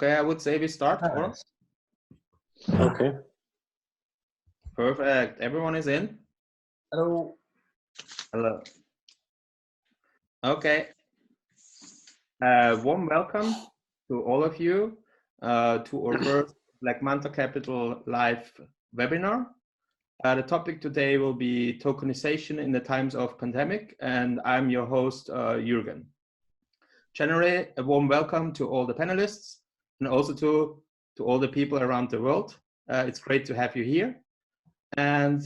Okay, I would say we start. Nice. Okay. Perfect. Everyone is in? Hello. Hello. Okay. Warm welcome to all of you to our first Manta Capital live webinar. The topic today will be tokenization in the times of pandemic, and I'm your host, Juergen. Generally, a warm welcome to all the panelists and also to all the people around the world. It's great to have you here. And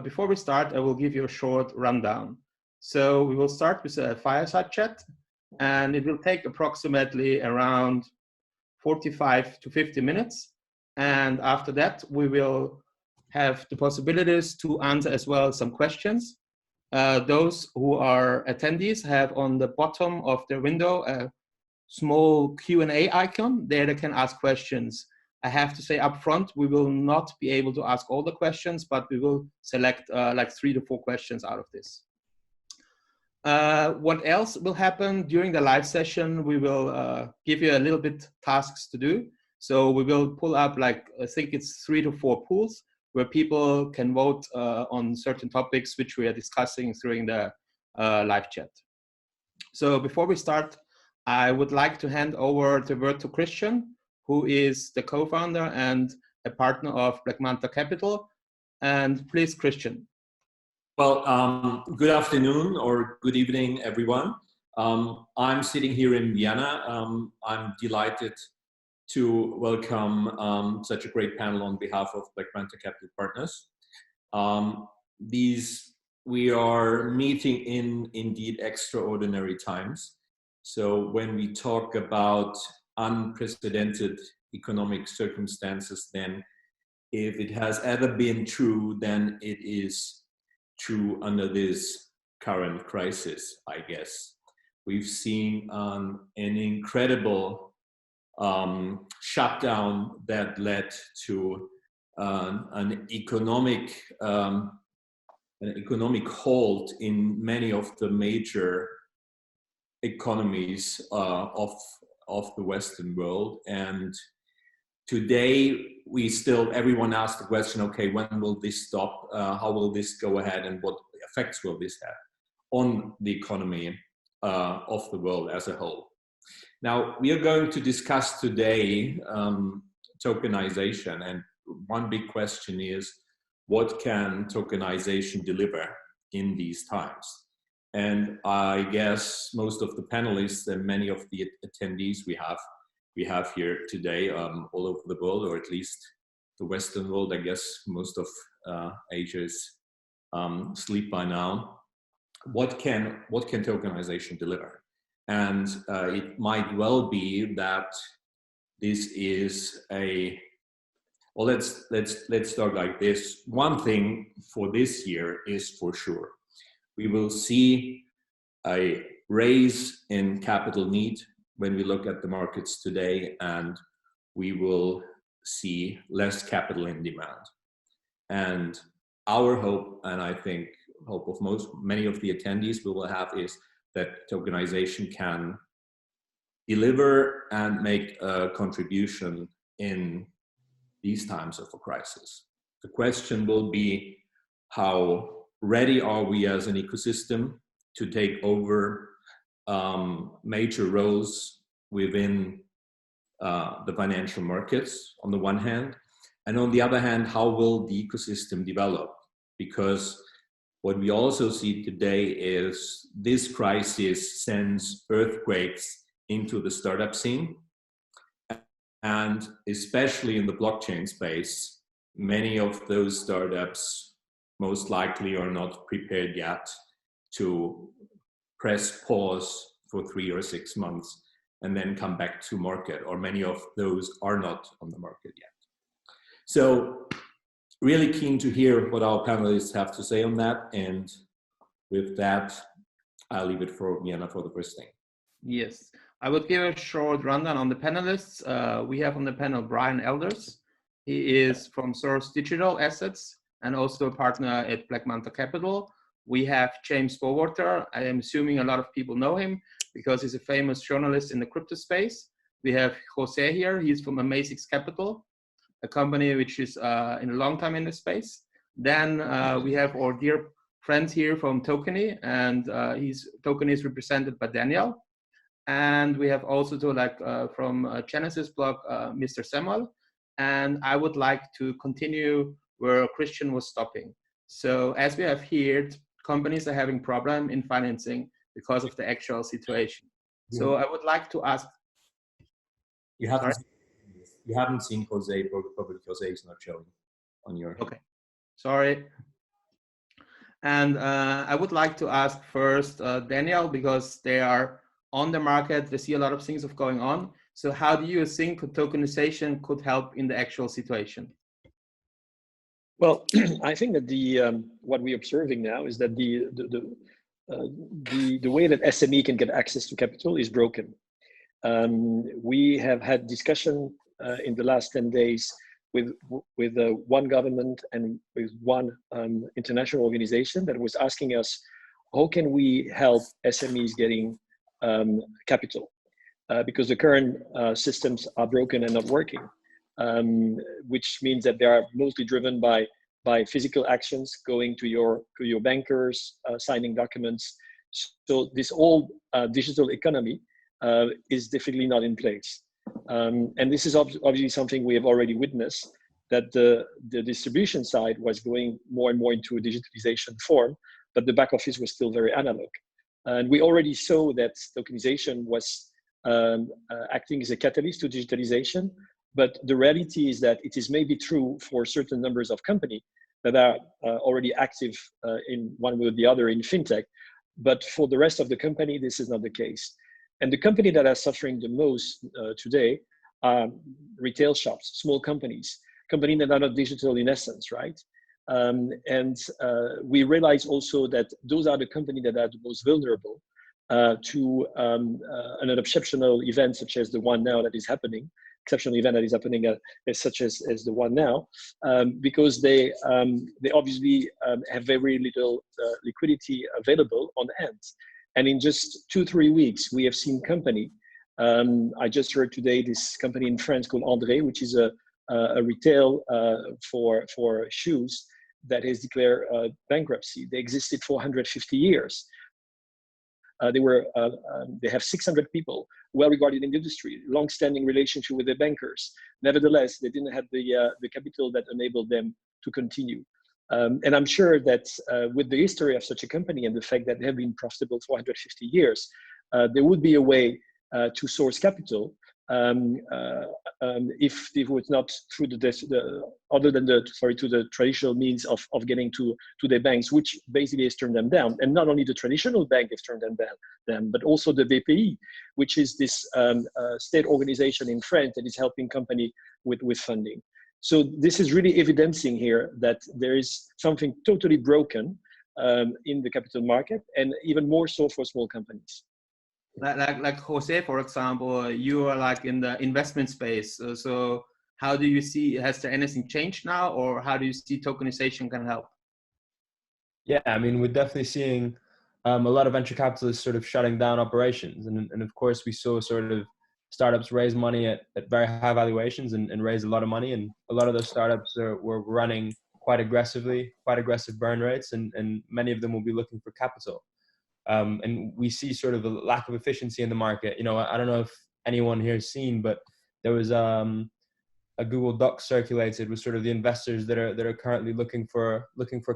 before we start, I will give you a short rundown. So we will start with a fireside chat, and it will take approximately around 45 to 50 minutes. And after that, we will have the possibilities to answer as well some questions. Those who are attendees have on the bottom of their window a small Q&A icon. There they can ask questions. I have to say up front, we will not be able to ask all the questions, but we will select like 3 to 4 questions out of this. What else will happen during the live session? We will give you a little bit tasks to do. So we will pull up like, I think it's 3 to 4 pools where people can vote on certain topics which we are discussing during the live chat. So before we start, I would like to hand over the word to Christian, who is the co-founder and a partner of Manta Capital. And please, Christian. Well, good afternoon or good evening, everyone. I'm sitting here in Vienna. I'm delighted to welcome such a great panel on behalf of Manta Capital Partners. We are meeting in indeed extraordinary times. So when we talk about unprecedented economic circumstances, then if it has ever been true, then it is true under this current crisis, I guess. We've seen an incredible shutdown that led to an economic halt in many of the major economies of the Western world. And today everyone asks the question, okay, when will this stop? How will this go ahead? And what effects will this have on the economy of the world as a whole? Now, we are going to discuss today tokenization. And one big question is, what can tokenization deliver in these times? And I guess most of the panelists and many of the attendees we have here today all over the world, or at least the Western world. I guess most of Asia is asleep by now. What can tokenization deliver? And it might well be that this is let's start like this. One thing for this year is for sure. We will see a raise in capital need when we look at the markets today, and we will see less capital in demand. And our hope, and I think hope of many of the attendees we will have, is that tokenization can deliver and make a contribution in these times of a crisis. The question will be, how ready are we as an ecosystem to take over major roles within the financial markets on the one hand, and on the other hand, how will the ecosystem develop? Because what we also see today is this crisis sends earthquakes into the startup scene, and especially in the blockchain space, many of those startups most likely are not prepared yet to press pause for 3 or 6 months and then come back to market, or many of those are not on the market yet. So really keen to hear what our panelists have to say on that. And with that, I'll leave it for Vienna for the first thing. Yes, I would give a short rundown on the panelists. We have on the panel Brian Elders. He is from Source Digital Assets and also a partner at Manta Capital. We have James Bowater. I am assuming a lot of people know him because he's a famous journalist in the crypto space. We have Jose here. He's from AmaZix Capital, a company which is in a long time in the space. Then we have our dear friend here from Tokeny, and Tokeny is represented by Daniel. And we have also from Genesis blog, Mr. Samuel. And I would like to continue where Christian was stopping. So as we have heard, companies are having problem in financing because of the actual situation. So I would like to ask. You haven't seen Jose, probably Jose is not showing on your. Okay, sorry. And I would like to ask first Daniel, because they are on the market, they see a lot of things going on. So how do you think tokenization could help in the actual situation? Well, I think that what we're observing now is that the way that SME can get access to capital is broken. We have had discussion in the last 10 days with one government and with one international organization that was asking us, how can we help SMEs getting capital? Because the current systems are broken and not working. Which means that they are mostly driven by physical actions, going to your bankers, signing documents. So this old digital economy is definitely not in place. And this is obviously something we have already witnessed, that the distribution side was going more and more into a digitalization form, but the back office was still very analog. And we already saw that tokenization was acting as a catalyst to digitalization. But the reality is that it is maybe true for certain numbers of companies that are already active in one way or the other in fintech. But for the rest of the company, this is not the case. And the company that are suffering the most today are retail shops, small companies that are not digital in essence, right? We realize also that those are the companies that are the most vulnerable to an exceptional event such as the one now that is happening. Exceptional event that is happening such as the one now, because they obviously have very little liquidity available on hand. And in just 2-3 weeks, we have seen company. I just heard today this company in France called André, which is a retail for shoes that has declared bankruptcy. They existed for 150 years. They have 600 people, well regarded in the industry, long-standing relationship with their bankers. Nevertheless, they didn't have the capital that enabled them to continue. And I'm sure that with the history of such a company and the fact that they have been profitable for 150 years, there would be a way to source capital if it was not through the traditional means of getting to their banks, which basically has turned them down. And not only the traditional bank has turned them down, but also the BPI, which is this state organization in France that is helping company with funding. So this is really evidencing here that there is something totally broken in the capital market, and even more so for small companies. Like Jose, for example, you are like in the investment space. So how do you see, has there anything changed now, or how do you see tokenization can help? Yeah, I mean, we're definitely seeing a lot of venture capitalists sort of shutting down operations. And of course, we saw sort of startups raise money at very high valuations and raise a lot of money. And a lot of those startups were running quite aggressive burn rates, and many of them will be looking for capital. And we see sort of a lack of efficiency in the market. You know, I don't know if anyone here has seen, but there was a Google Doc circulated with sort of the investors that are currently looking for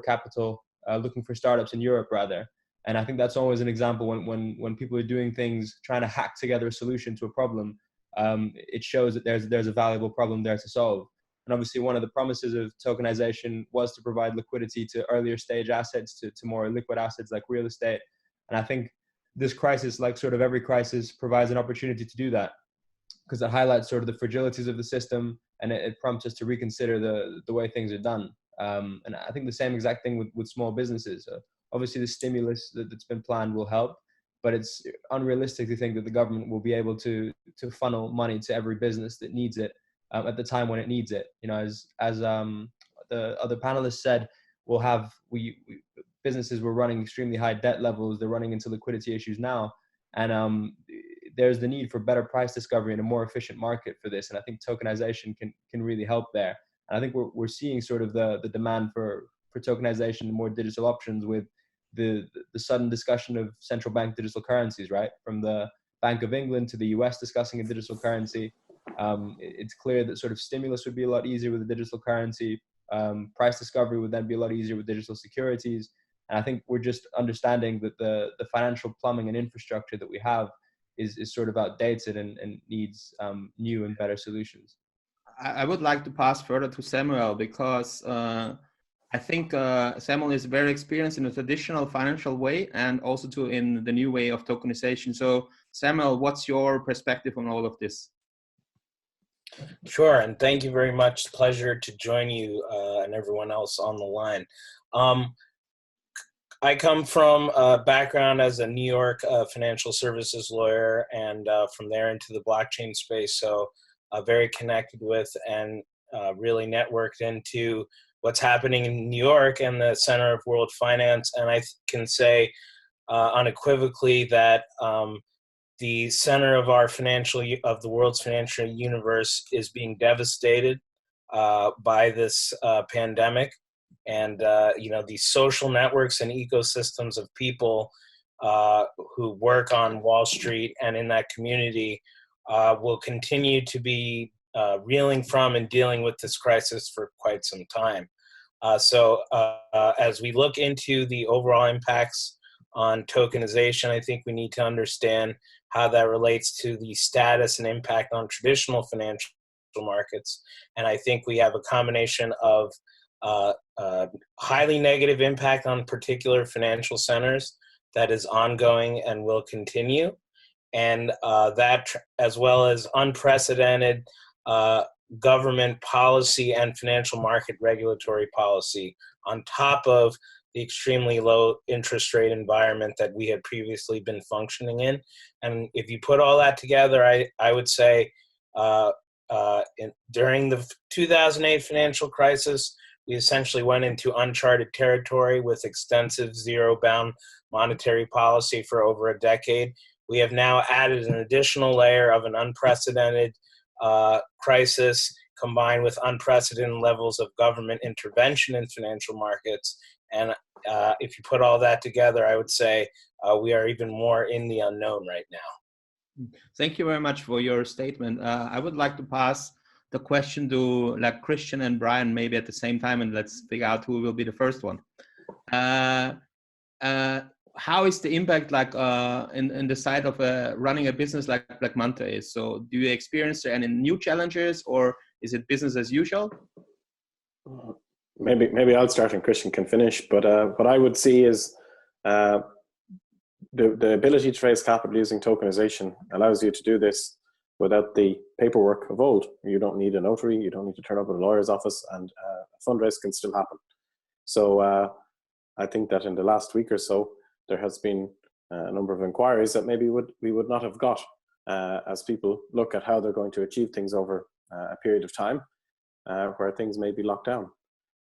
capital, looking for startups in Europe rather. And I think that's always an example when people are doing things, trying to hack together a solution to a problem. It shows that there's a valuable problem there to solve. And obviously, one of the promises of tokenization was to provide liquidity to earlier stage assets, to more liquid assets like real estate. And I think this crisis, like sort of every crisis, provides an opportunity to do that, because it highlights sort of the fragilities of the system, and it prompts us to reconsider the way things are done. And I think the same exact thing with small businesses. Obviously, the stimulus that's been planned will help, but it's unrealistic to think that the government will be able to funnel money to every business that needs it at the time when it needs it. You know, as the other panelists said, businesses were running extremely high debt levels. They're running into liquidity issues now, and there's the need for better price discovery and a more efficient market for this. And I think tokenization can really help there. And I think we're seeing sort of the demand for tokenization and more digital options with the sudden discussion of central bank digital currencies, right? From the Bank of England to the US discussing a digital currency. It's clear that sort of stimulus would be a lot easier with a digital currency. Price discovery would then be a lot easier with digital securities. And I think we're just understanding that the financial plumbing and infrastructure that we have is sort of outdated and needs new and better solutions. I would like to pass further to Samuel because I think Samuel is very experienced in the traditional financial way and also in the new way of tokenization. So Samuel, what's your perspective on all of this? Sure, and thank you very much. Pleasure to join you and everyone else on the line. I come from a background as a New York financial services lawyer, and from there into the blockchain space, so very connected with and really networked into what's happening in New York and the center of world finance. And I can say unequivocally that the center of the world's financial universe is being devastated by this pandemic. And these social networks and ecosystems of people who work on Wall Street and in that community will continue to be reeling from and dealing with this crisis for quite some time. So as we look into the overall impacts on tokenization, I think we need to understand how that relates to the status and impact on traditional financial markets. And I think we have a combination of highly negative impact on particular financial centers that is ongoing and will continue, and that as well as unprecedented government policy and financial market regulatory policy on top of the extremely low interest rate environment that we had previously been functioning in. And if you put all that together, I would say during the 2008 financial crisis, we essentially went into uncharted territory with extensive zero-bound monetary policy for over a decade. We have now added an additional layer of an unprecedented crisis combined with unprecedented levels of government intervention in financial markets. And if you put all that together, I would say we are even more in the unknown right now. Thank you very much for your statement. I would like to pass the question to Christian and Brian maybe at the same time, and let's figure out who will be the first one. How is the impact in the side of running a business like Manta is? So do you experience any new challenges, or is it business as usual? Maybe I'll start and Christian can finish. But what I would see is the ability to raise capital using tokenization allows you to do this without the paperwork of old. You don't need a notary, you don't need to turn up at a lawyer's office, and a fundraise can still happen. So I think that in the last week or so, there has been a number of inquiries that maybe we would not have got as people look at how they're going to achieve things over a period of time where things may be locked down.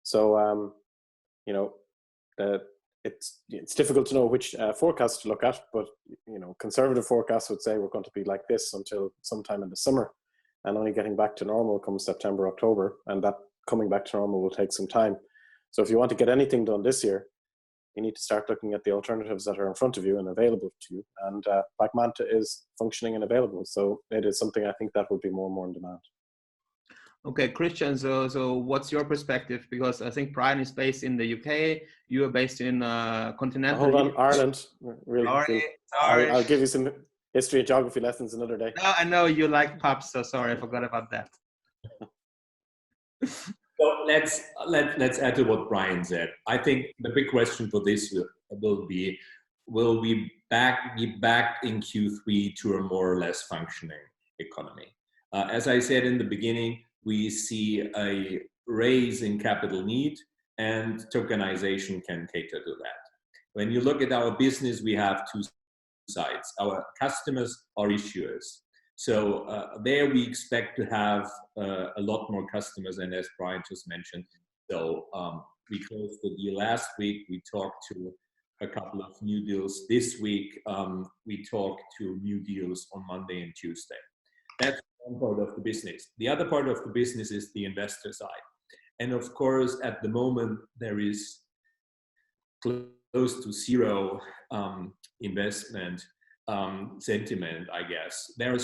So, it's difficult to know which forecast to look at, but, conservative forecasts would say we're going to be like this until sometime in the summer, and only getting back to normal comes September, October, and that coming back to normal will take some time. So if you want to get anything done this year, you need to start looking at the alternatives that are in front of you and available to you. And Black Manta is functioning and available. So it is something I think that will be more and more in demand. Okay, Christian, so what's your perspective? Because I think Brian is based in the UK, you are based in continental. Hold on, Ireland. Sorry. I'll give you some history and geography lessons another day. No, I know you like pubs, so sorry, I forgot about that. So let's add to what Brian said. I think the big question for this will be we back in Q3 to a more or less functioning economy? As I said in the beginning, we see a raise in capital need, and tokenization can cater to that. When you look at our business, we have two sides. Our customers are issuers. So there we expect to have a lot more customers, and as Brian just mentioned, so we closed the deal last week. We talked to a couple of new deals this week. We talk to new deals on Monday and Tuesday. That's one part of the business. The other part of the business is the investor side. And of course, at the moment, there is close to zero investment sentiment, I guess. There are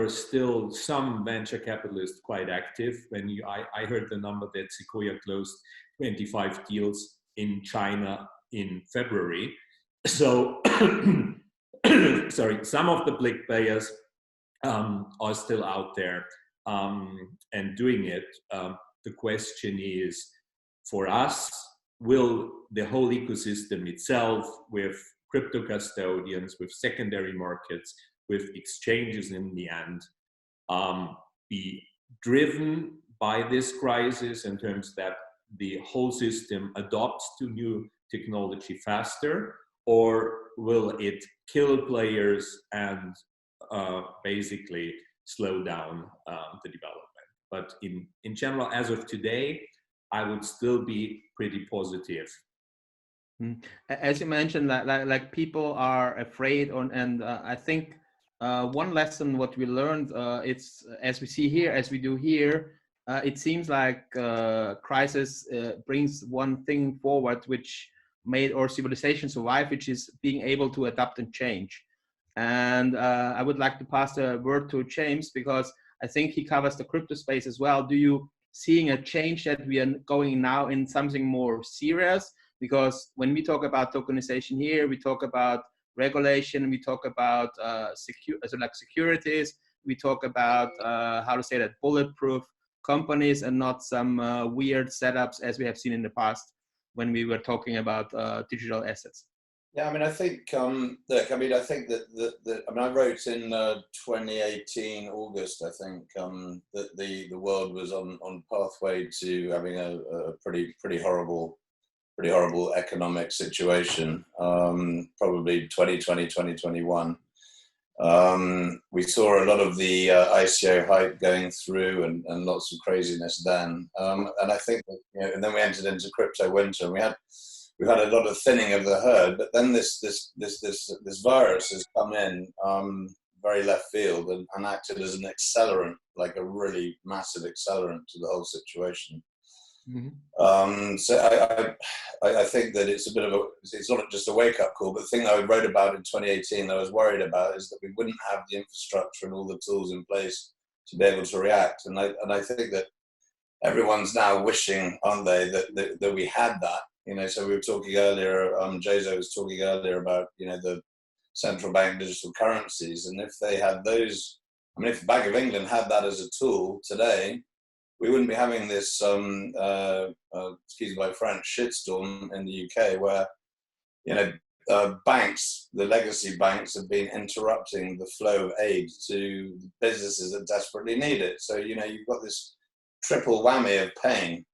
still some venture capitalists quite active. I heard the number that Sequoia closed 25 deals in China in February. So, sorry, some of the big players are still out there and doing it. The question is, for us, will the whole ecosystem itself, with crypto custodians, with secondary markets, with exchanges in the end, be driven by this crisis in terms that the whole system adopts to new technology faster, or will it kill players and basically slow down the development? But in general, as of today, I would still be pretty positive. As you mentioned, like people are afraid and I think one lesson what we learned, it's as we see here, as we do here, it seems like crisis brings one thing forward which made our civilization survive, which is being able to adapt and change. And I would like to pass the word to James, because I think he covers the crypto space as well. Do you seeing a change that we are going now in something more serious? Because when we talk about tokenization here, we talk about regulation, we talk about securities, we talk about bulletproof companies, and not some weird setups as we have seen in the past when we were talking about digital assets. Yeah, I mean, I think, look, I mean, I think that I wrote in 2018, August, I think, that the world was on pathway to having a pretty horrible economic situation, probably 2020, 2021. We saw a lot of the ICO hype going through and lots of craziness then. And I think that, and then we entered into crypto winter, and we've had a lot of thinning of the herd, but then this virus has come in very left field and acted as an accelerant, like a really massive accelerant to the whole situation. Mm-hmm. So I think that it's it's not just a wake-up call, but the thing I wrote about in 2018 that I was worried about is that we wouldn't have the infrastructure and all the tools in place to be able to react. And I think that everyone's now wishing, aren't they, that we had that. So we were talking earlier, Jason was talking earlier about, the central bank digital currencies. And if they had those, I mean, if the Bank of England had that as a tool today, we wouldn't be having this, excuse my French, shitstorm in the UK where, banks, the legacy banks have been interrupting the flow of aid to businesses that desperately need it. So, you've got this triple whammy of pain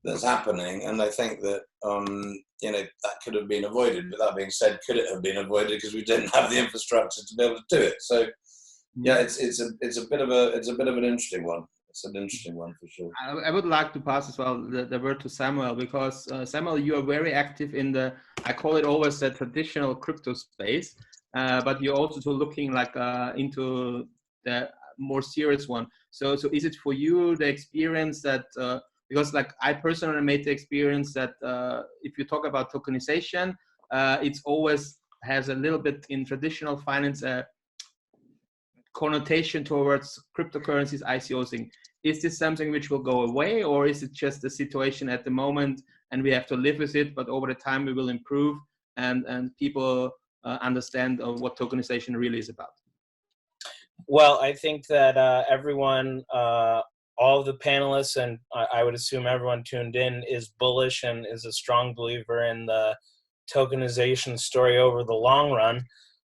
that's happening, and I think that that could have been avoided. But that being said, could it have been avoided because we didn't have the infrastructure to be able to do it? So yeah, it's a bit of an interesting one. It's an interesting one for sure. I would like to pass as well the word to Samuel, because Samuel, you are very active in the, I call it always the traditional crypto space, but you're also looking like into the more serious one. So is it for you the experience that because like I personally made the experience that if you talk about tokenization, it's always has a little bit in traditional finance connotation towards cryptocurrencies, ICOs. Is this something which will go away, or is it just the situation at the moment and we have to live with it, but over the time we will improve and people understand what tokenization really is about? Well, I think that everyone, all of the panelists, and I would assume everyone tuned in, is bullish and is a strong believer in the tokenization story over the long run.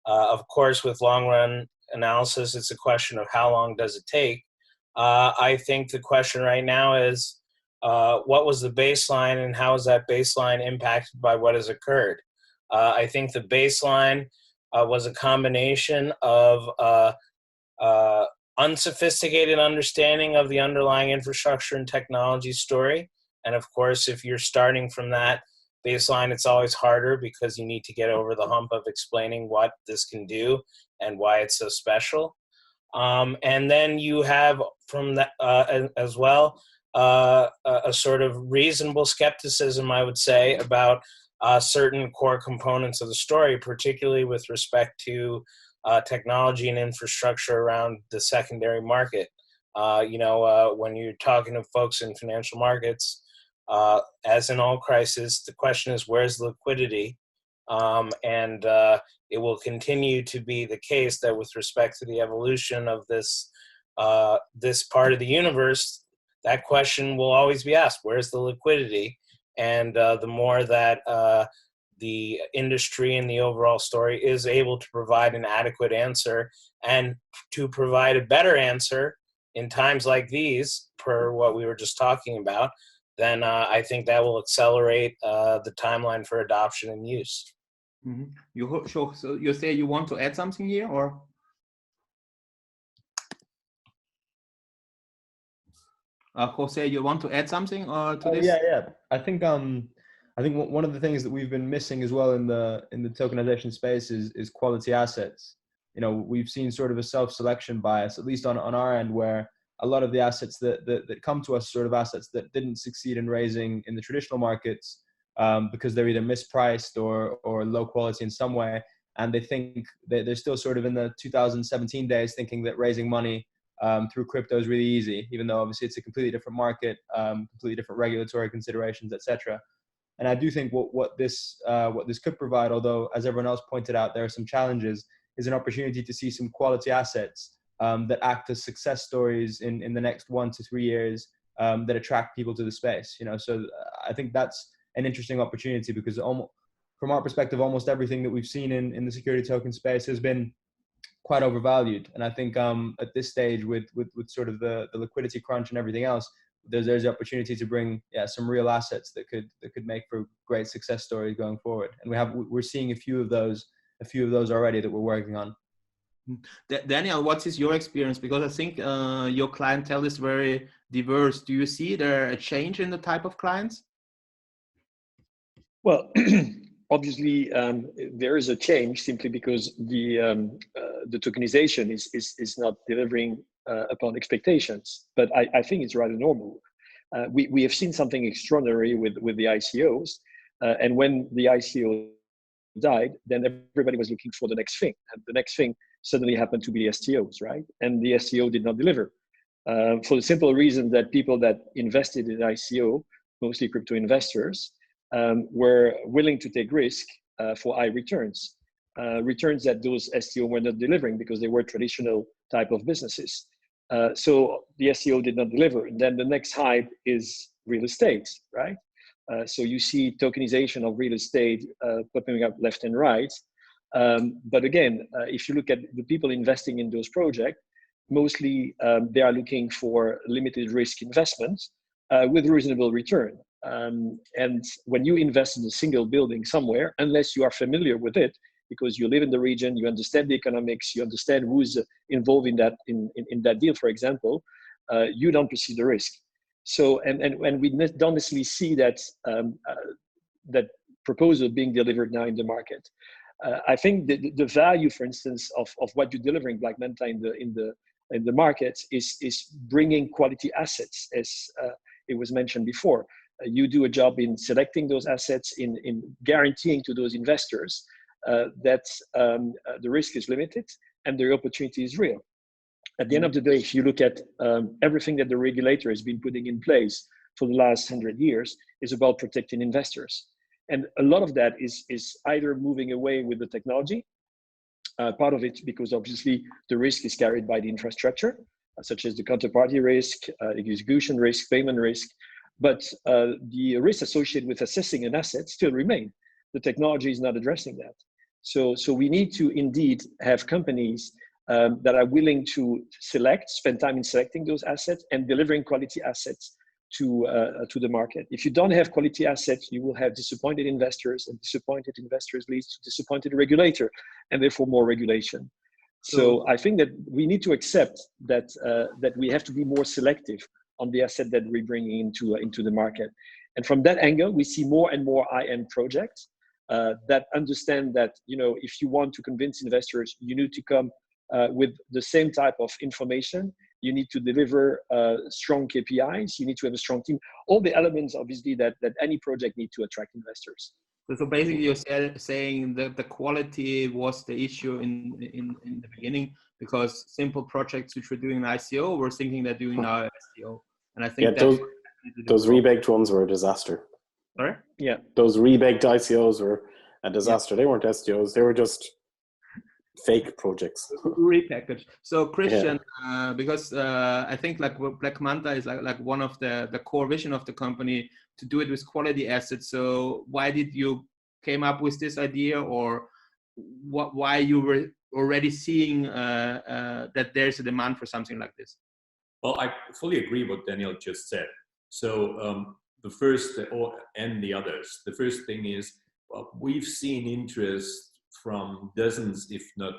Of course, with long run analysis, it's a question of how long does it take. I think the question right now is what was the baseline and how is that baseline impacted by what has occurred? I think the baseline was a combination of unsophisticated understanding of the underlying infrastructure and technology story. And of course, if you're starting from that, baseline, it's always harder because you need to get over the hump of explaining what this can do and why it's so special. And then you have from that as well a sort of reasonable skepticism, I would say, about certain core components of the story, particularly with respect to technology and infrastructure around the secondary market. When you're talking to folks in financial markets, as in all crises, the question is, where's liquidity? And it will continue to be the case that with respect to the evolution of this part of the universe, that question will always be asked, where's the liquidity? And the more that the industry and the overall story is able to provide an adequate answer and to provide a better answer in times like these, per what we were just talking about, then I think that will accelerate the timeline for adoption and use. Mm-hmm. So you say you want to add something here, or? Jose, you want to add something to this? Yeah. I think one of the things that we've been missing as well in the tokenization space is quality assets. We've seen sort of a self-selection bias, at least on our end, where a lot of the assets that come to us, sort of assets that didn't succeed in raising in the traditional markets, because they're either mispriced or low quality in some way, and they think they're still sort of in the 2017 days, thinking that raising money through crypto is really easy, even though obviously it's a completely different market, completely different regulatory considerations, etc. And I do think what this could provide, although as everyone else pointed out, there are some challenges, is an opportunity to see some quality assets that act as success stories in the next 1 to 3 years, that attract people to the space. So I think that's an interesting opportunity, because from our perspective, almost everything that we've seen in the security token space has been quite overvalued. And I think at this stage, with sort of the liquidity crunch and everything else, there's the opportunity to bring some real assets that could make for great success stories going forward. And we're seeing a few of those already that we're working on. Daniel, what is your experience? Because I think your clientele is very diverse. Do you see there a change in the type of clients? Well, obviously, there is a change simply because the tokenization is not delivering upon expectations. But I think it's rather normal. We have seen something extraordinary with the ICOs, and when the ICO died, then everybody was looking for the next thing, and the next thing suddenly happened to be STOs, right? And the STO did not deliver, for the simple reason that people that invested in ICO, mostly crypto investors, were willing to take risk for high returns that those STO were not delivering because they were traditional type of businesses. So the STO did not deliver. And then the next hype is real estate, right? So you see tokenization of real estate popping up left and right. But again, if you look at the people investing in those projects, mostly they are looking for limited risk investments with reasonable return. And when you invest in a single building somewhere, unless you are familiar with it, because you live in the region, you understand the economics, you understand who's involved in that deal, for example, you don't perceive the risk. So, and we don't necessarily see that that proposal being delivered now in the market. I think the value, for instance, of what you're delivering, like Manta, in the market is bringing quality assets, as it was mentioned before. You do a job in selecting those assets, in guaranteeing to those investors that the risk is limited and the opportunity is real. At the end of the day, if you look at everything that the regulator has been putting in place for the last 100 years, is about protecting investors. And a lot of that is either moving away with the technology, part of it because obviously the risk is carried by the infrastructure, such as the counterparty risk, execution risk, payment risk, but the risks associated with assessing an asset still remain. The technology is not addressing that. So we need to indeed have companies that are willing to spend time in selecting those assets and delivering quality assets to the market. If you don't have quality assets, you will have disappointed investors, and disappointed investors leads to disappointed regulator, and therefore more regulation. So I think that we need to accept that that we have to be more selective on the asset that we're bringing into the market. And from that angle, we see more and more IM projects that understand that, if you want to convince investors, you need to come with the same type of information. You need to deliver strong KPIs. You need to have a strong team. All the elements, obviously, that any project need to attract investors. So basically, you're saying that the quality was the issue in the beginning, because simple projects which were doing an ICO were thinking they're doing now an STO, and I think those rebaked ones were a disaster. Sorry? Yeah, those rebaked ICOs were a disaster. Yeah. They weren't STOs; they were just fake projects. Repackaged. So Christian, because I think like Black Manta is like one of the core vision of the company to do it with quality assets. So why did you came up with this idea, or why you were already seeing that there's a demand for something like this? Well, I fully agree what Daniel just said. So the first, and the others, the first thing is, we've seen interest from dozens, if not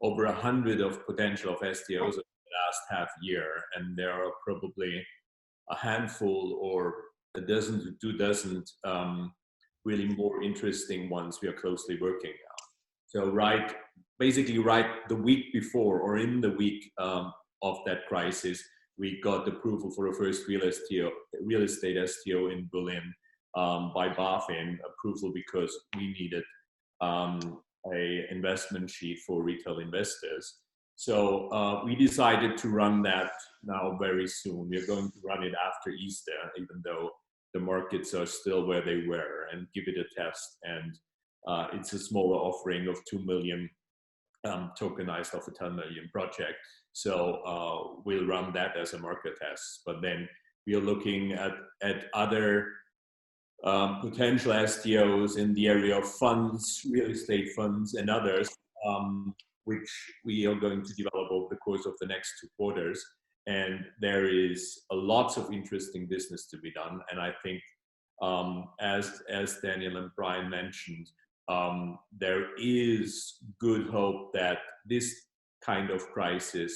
over 100 of potential of STOs over the last half year. And there are probably a handful or a dozen to 2 dozen really more interesting ones we are closely working on. So basically right the week before or in the week of that crisis, we got approval for a first real estate STO in Berlin by BaFin, approval because we needed a investment sheet for retail investors. So we decided to run that now very soon. We're going to run it after Easter, even though the markets are still where they were, and give it a test. And it's a smaller offering of 2 million tokenized of a 10 million project. So we'll run that as a market test. But then we are looking at other potential STOs in the area of funds, real estate funds, and others, which we are going to develop over the course of the next 2 quarters. And there is a lot of interesting business to be done. And I think, as Daniel and Brian mentioned, there is good hope that this kind of crisis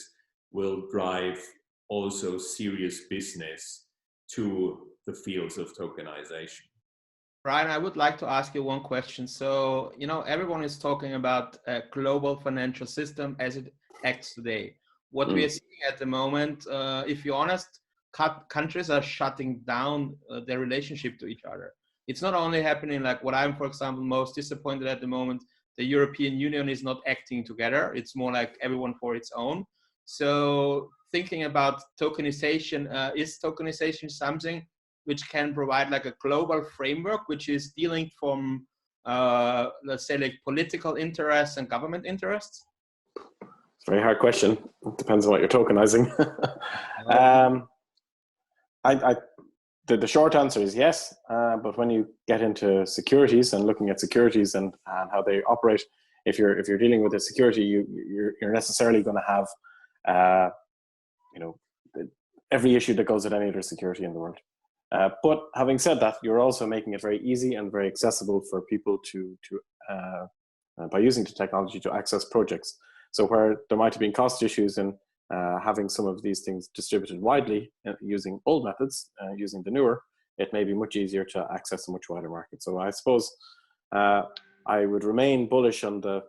will drive also serious business to the fields of tokenization. Brian, I would like to ask you one question. So, everyone is talking about a global financial system as it acts today. What we are seeing at the moment, if you're honest, countries are shutting down their relationship to each other. It's not only happening like what I'm, for example, most disappointed at the moment. The European Union is not acting together. It's more like everyone for its own. So thinking about tokenization, is tokenization something which can provide like a global framework, which is dealing from, let's say, like political interests and government interests? It's a very hard question. It depends on what you're tokenizing. The short answer is yes, but when you get into securities and looking at securities and how they operate, if you're dealing with a security, you're necessarily going to have every issue that goes with any other security in the world. But having said that, you're also making it very easy and very accessible for people to by using the technology to access projects. So where there might have been cost issues in having some of these things distributed widely using old methods, using the newer, it may be much easier to access a much wider market. So I suppose I would remain bullish on the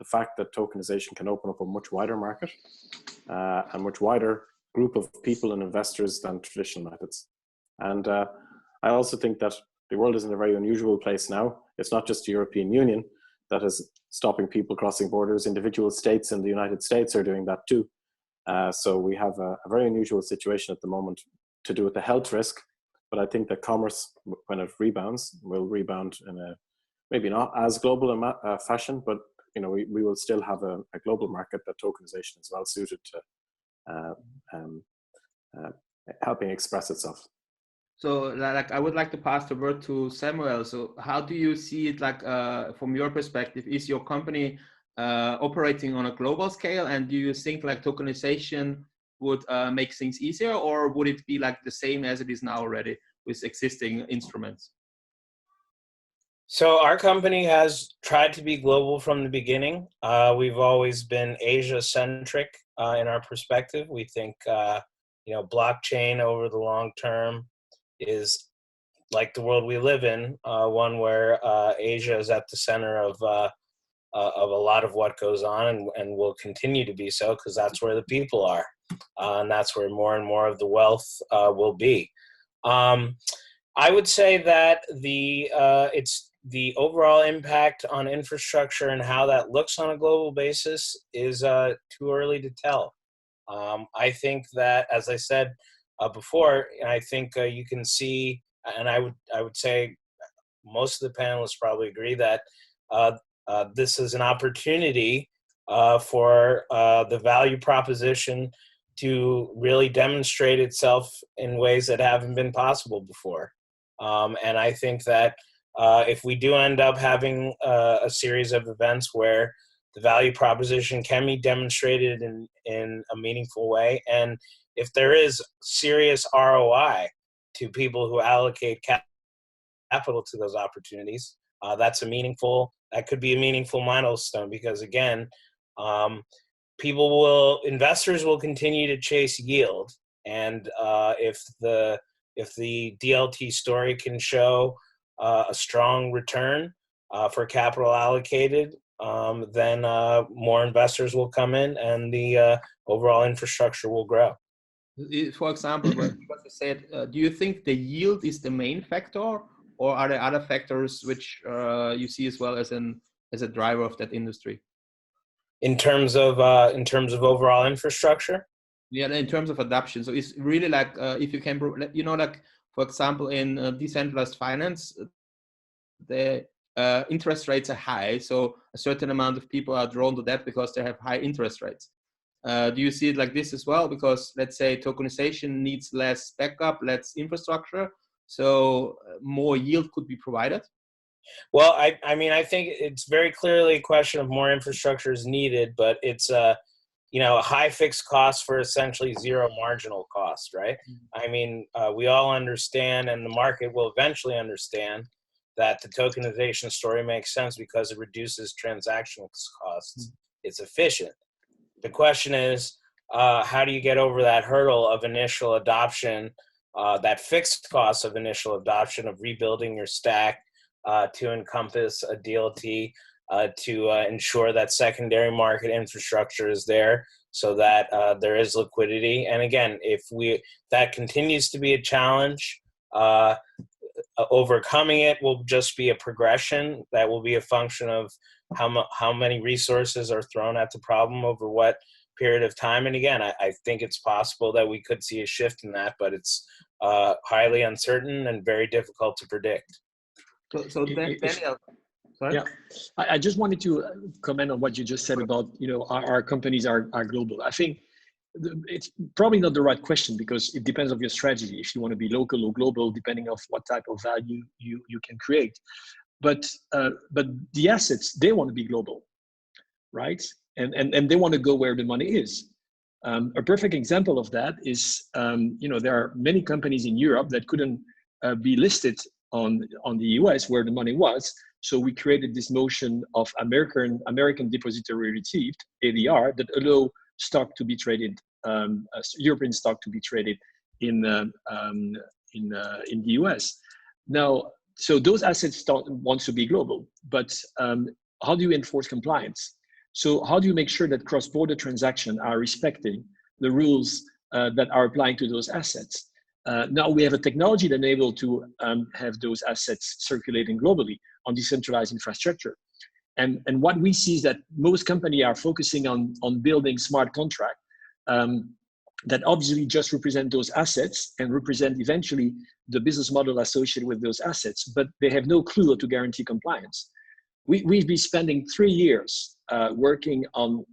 fact that tokenization can open up a much wider market, a much wider group of people and investors than traditional methods. And I also think that the world is in a very unusual place now. It's not just the European Union that is stopping people crossing borders. Individual states in the United States are doing that too. So we have a very unusual situation at the moment to do with the health risk. But I think that commerce, when it rebounds, will rebound in a maybe not as global a fashion, but we will still have a global market that tokenization is well suited to helping express itself. So like I would like to pass the word to Samuel. So how do you see it, like from your perspective? Is your company operating on a global scale, and do you think like tokenization would make things easier, or would it be like the same as it is now already with existing instruments? So our company has tried to be global from the beginning. We've always been Asia-centric in our perspective. We think blockchain over the long term is like the world we live in, one where Asia is at the center of a lot of what goes on, and will continue to be so, because that's where the people are, and that's where more and more of the wealth will be. I would say that it's the overall impact on infrastructure and how that looks on a global basis is too early to tell. I think that, as I said before, I think you can see, and I would say most of the panelists probably agree that this is an opportunity for the value proposition to really demonstrate itself in ways that haven't been possible before. And I think that if we do end up having a series of events where the value proposition can be demonstrated in a meaningful way, and if there is serious ROI to people who allocate capital to those opportunities, that could be a meaningful milestone, because again, investors will continue to chase yield, and if the DLT story can show a strong return for capital allocated, then more investors will come in, and the overall infrastructure will grow. For example, what you said, do you think the yield is the main factor, or are there other factors which you see as well as a driver of that industry? In terms of overall infrastructure? Yeah, in terms of adoption. So it's really like if you can, like for example, in decentralized finance, the interest rates are high, so a certain amount of people are drawn to that because they have high interest rates. Do you see it like this as well? Because let's say tokenization needs less backup, less infrastructure, so more yield could be provided? Well, I mean, I think it's very clearly a question of more infrastructure is needed, but it's a high fixed cost for essentially zero marginal cost, right? I mean, we all understand, and the market will eventually understand, that the tokenization story makes sense because it reduces transactional costs. It's efficient. The question is, how do you get over that hurdle of initial adoption, that fixed cost of initial adoption of rebuilding your stack to encompass a DLT, to ensure that secondary market infrastructure is there so that there is liquidity. And again, if that continues to be a challenge, overcoming it will just be a progression that will be a function of how many resources are thrown at the problem over what period of time. And again, I think it's possible that we could see a shift in that, but it's highly uncertain and very difficult to predict. So Daniel, sorry? Yeah, I just wanted to comment on what you just said about, our companies are global. I think it's probably not the right question, because it depends on your strategy. If you want to be local or global, depending on what type of value you can create. But the assets, they want to be global, right? And they want to go where the money is. A perfect example of that is, there are many companies in Europe that couldn't be listed on the US where the money was. So we created this notion of American Depository Received, ADR, that allow stock to be traded, European stock to be traded in the US. Now, so those assets want to be global, but how do you enforce compliance? So how do you make sure that cross-border transactions are respecting the rules that are applying to those assets? Now we have a technology that enables to have those assets circulating globally on decentralized infrastructure. And what we see is that most companies are focusing on building smart contracts that obviously just represent those assets and represent eventually the business model associated with those assets, but they have no clue how to guarantee compliance. We've been spending 3 years working on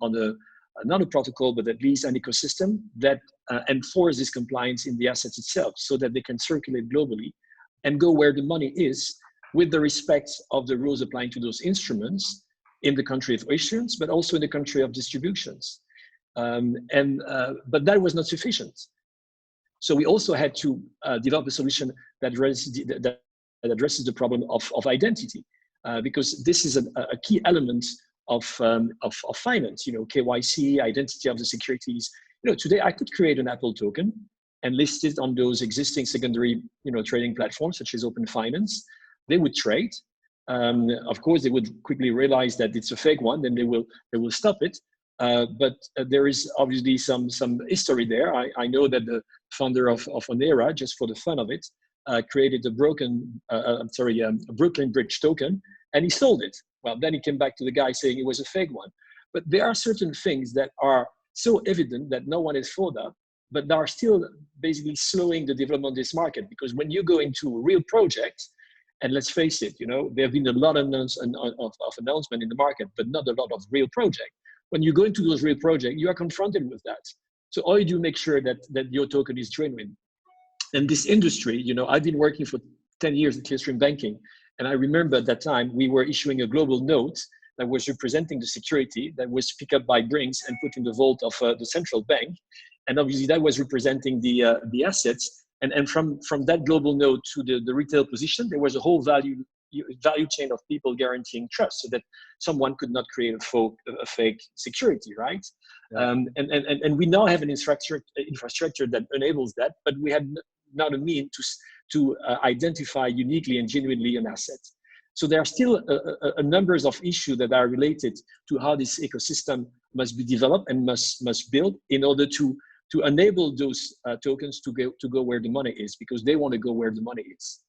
not a protocol, but at least an ecosystem that enforces compliance in the assets itself, so that they can circulate globally and go where the money is, with the respect of the rules applying to those instruments in the country of issuance, but also in the country of distributions. But that was not sufficient. So we also had to develop a solution that addresses the problem of identity, because this is a key element of finance. KYC, identity of the securities. Today I could create an Apple token, and listed on those existing secondary, trading platforms such as Open Finance, they would trade. Of course, they would quickly realize that it's a fake one, then they will stop it. But there is obviously some history there. I know that the founder of Onera, just for the fun of it, created a Brooklyn Bridge token, and he sold it. Well, then he came back to the guy saying it was a fake one. But there are certain things that are so evident that no one has followed up, but they are still basically slowing the development of this market. Because when you go into real projects, and let's face it, there have been a lot of announcement in the market, but not a lot of real projects. When you go into those real projects, you are confronted with that. So all you do, make sure that your token is genuine. And this industry, I've been working for 10 years in Clearstream banking. And I remember at that time, we were issuing a global note that was representing the security that was picked up by Brinks and put in the vault of the central bank. And obviously that was representing the assets. And from that global note to the retail position, there was a whole value chain of people guaranteeing trust, so that someone could not create a fake security, right? Yeah. And we now have an infrastructure that enables that, but we had not a mean to identify uniquely and genuinely an asset. So there are still a numbers of issues that are related to how this ecosystem must be developed and must build in order to enable those tokens to go where the money is, because they want to go where the money is.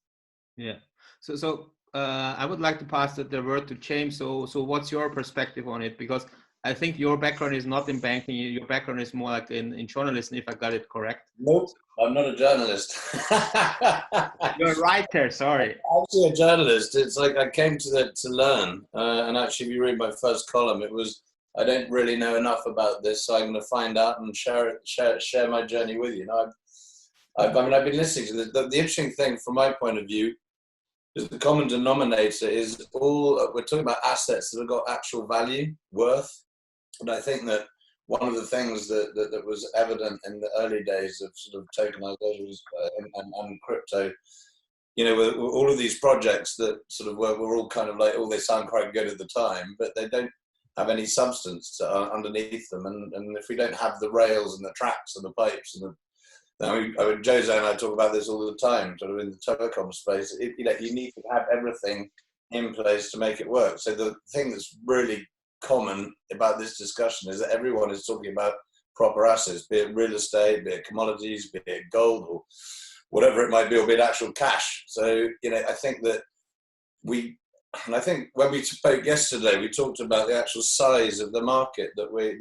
Yeah. So I would like to pass the word to James. So what's your perspective on it? Because I think your background is not in banking. Your background is more like in journalism, if I got it correct. Nope, I'm not a journalist. You're a writer, sorry. I'm actually a journalist. It's like I came to learn. And actually, if you read my first column, it was, I don't really know enough about this, so I'm going to find out and share my journey with you. I've been listening to this. The interesting thing from my point of view is the common denominator is we're talking about assets that have got actual value, worth. And I think that one of the things that was evident in the early days of sort of tokenization and crypto, with all of these projects that sort of were all kind of like, they sound quite good at the time, but they don't have any substance underneath them. And if we don't have the rails and the tracks and the pipes and Jose and I talk about this all the time, sort of in the telecom space, you need to have everything in place to make it work. So the thing that's really common about this discussion is that everyone is talking about proper assets, be it real estate, be it commodities, be it gold, or whatever it might be, or be it actual cash. So, I think that I think when we spoke yesterday, we talked about the actual size of the market that we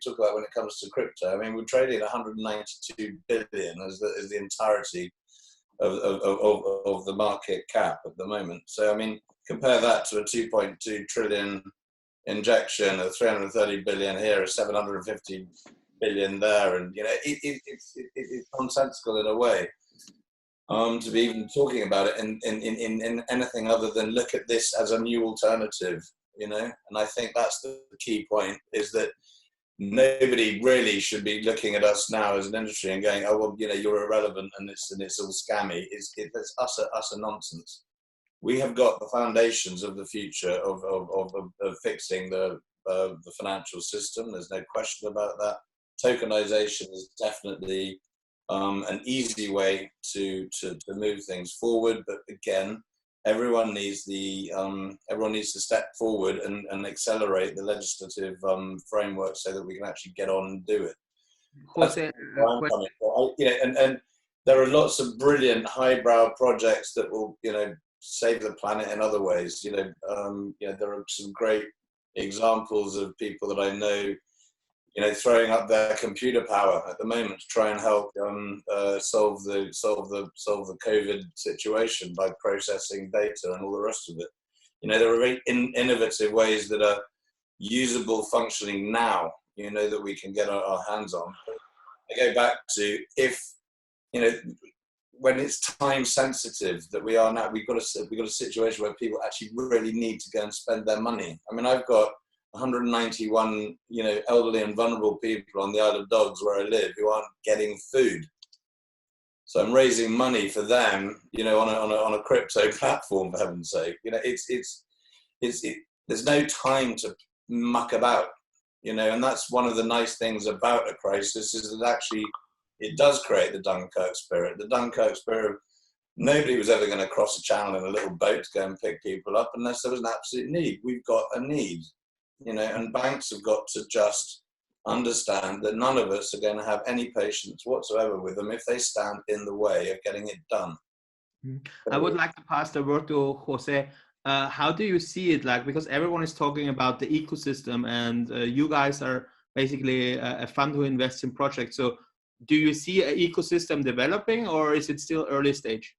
talk about when it comes to crypto. I mean, we're trading at 192 billion as the entirety of the market cap at the moment. So, I mean, compare that to a 2.2 trillion injection, a 330 billion here, a 750 billion there, and it's nonsensical in a way. To be even talking about it in anything other than look at this as a new alternative, and I think that's the key point, is that nobody really should be looking at us now as an industry and going, oh, well, you're irrelevant and it's all scammy. It's utter nonsense. We have got the foundations of the future of fixing the financial system. There's no question about that. Tokenization is definitely an easy way to move things forward, but again, everyone needs to step forward and accelerate the legislative framework so that we can actually get on and do it. And there are lots of brilliant highbrow projects that will save the planet in other ways. There are some great examples of people that I know throwing up their computer power at the moment to try and help solve the COVID situation by processing data and all the rest of it. There are very innovative ways that are usable, functioning now, that we can get our hands on. I go back to when it's time sensitive that we are now, we've got a situation where people actually really need to go and spend their money. I mean, I've got 191, elderly and vulnerable people on the Isle of Dogs where I live who aren't getting food. So I'm raising money for them, on a crypto platform, for heaven's sake. There's no time to muck about, and that's one of the nice things about a crisis, is that actually it does create the Dunkirk spirit. The Dunkirk spirit, nobody was ever going to cross a channel in a little boat to go and pick people up unless there was an absolute need. We've got a need, you know, and banks have got to just understand that none of us are going to have any patience whatsoever with them if they stand in the way of getting it done. I would like to pass the word to Jose. How do you see it? Like, because everyone is talking about the ecosystem, and you guys are basically a fund who invests in projects. So, do you see an ecosystem developing, or is it still early stage?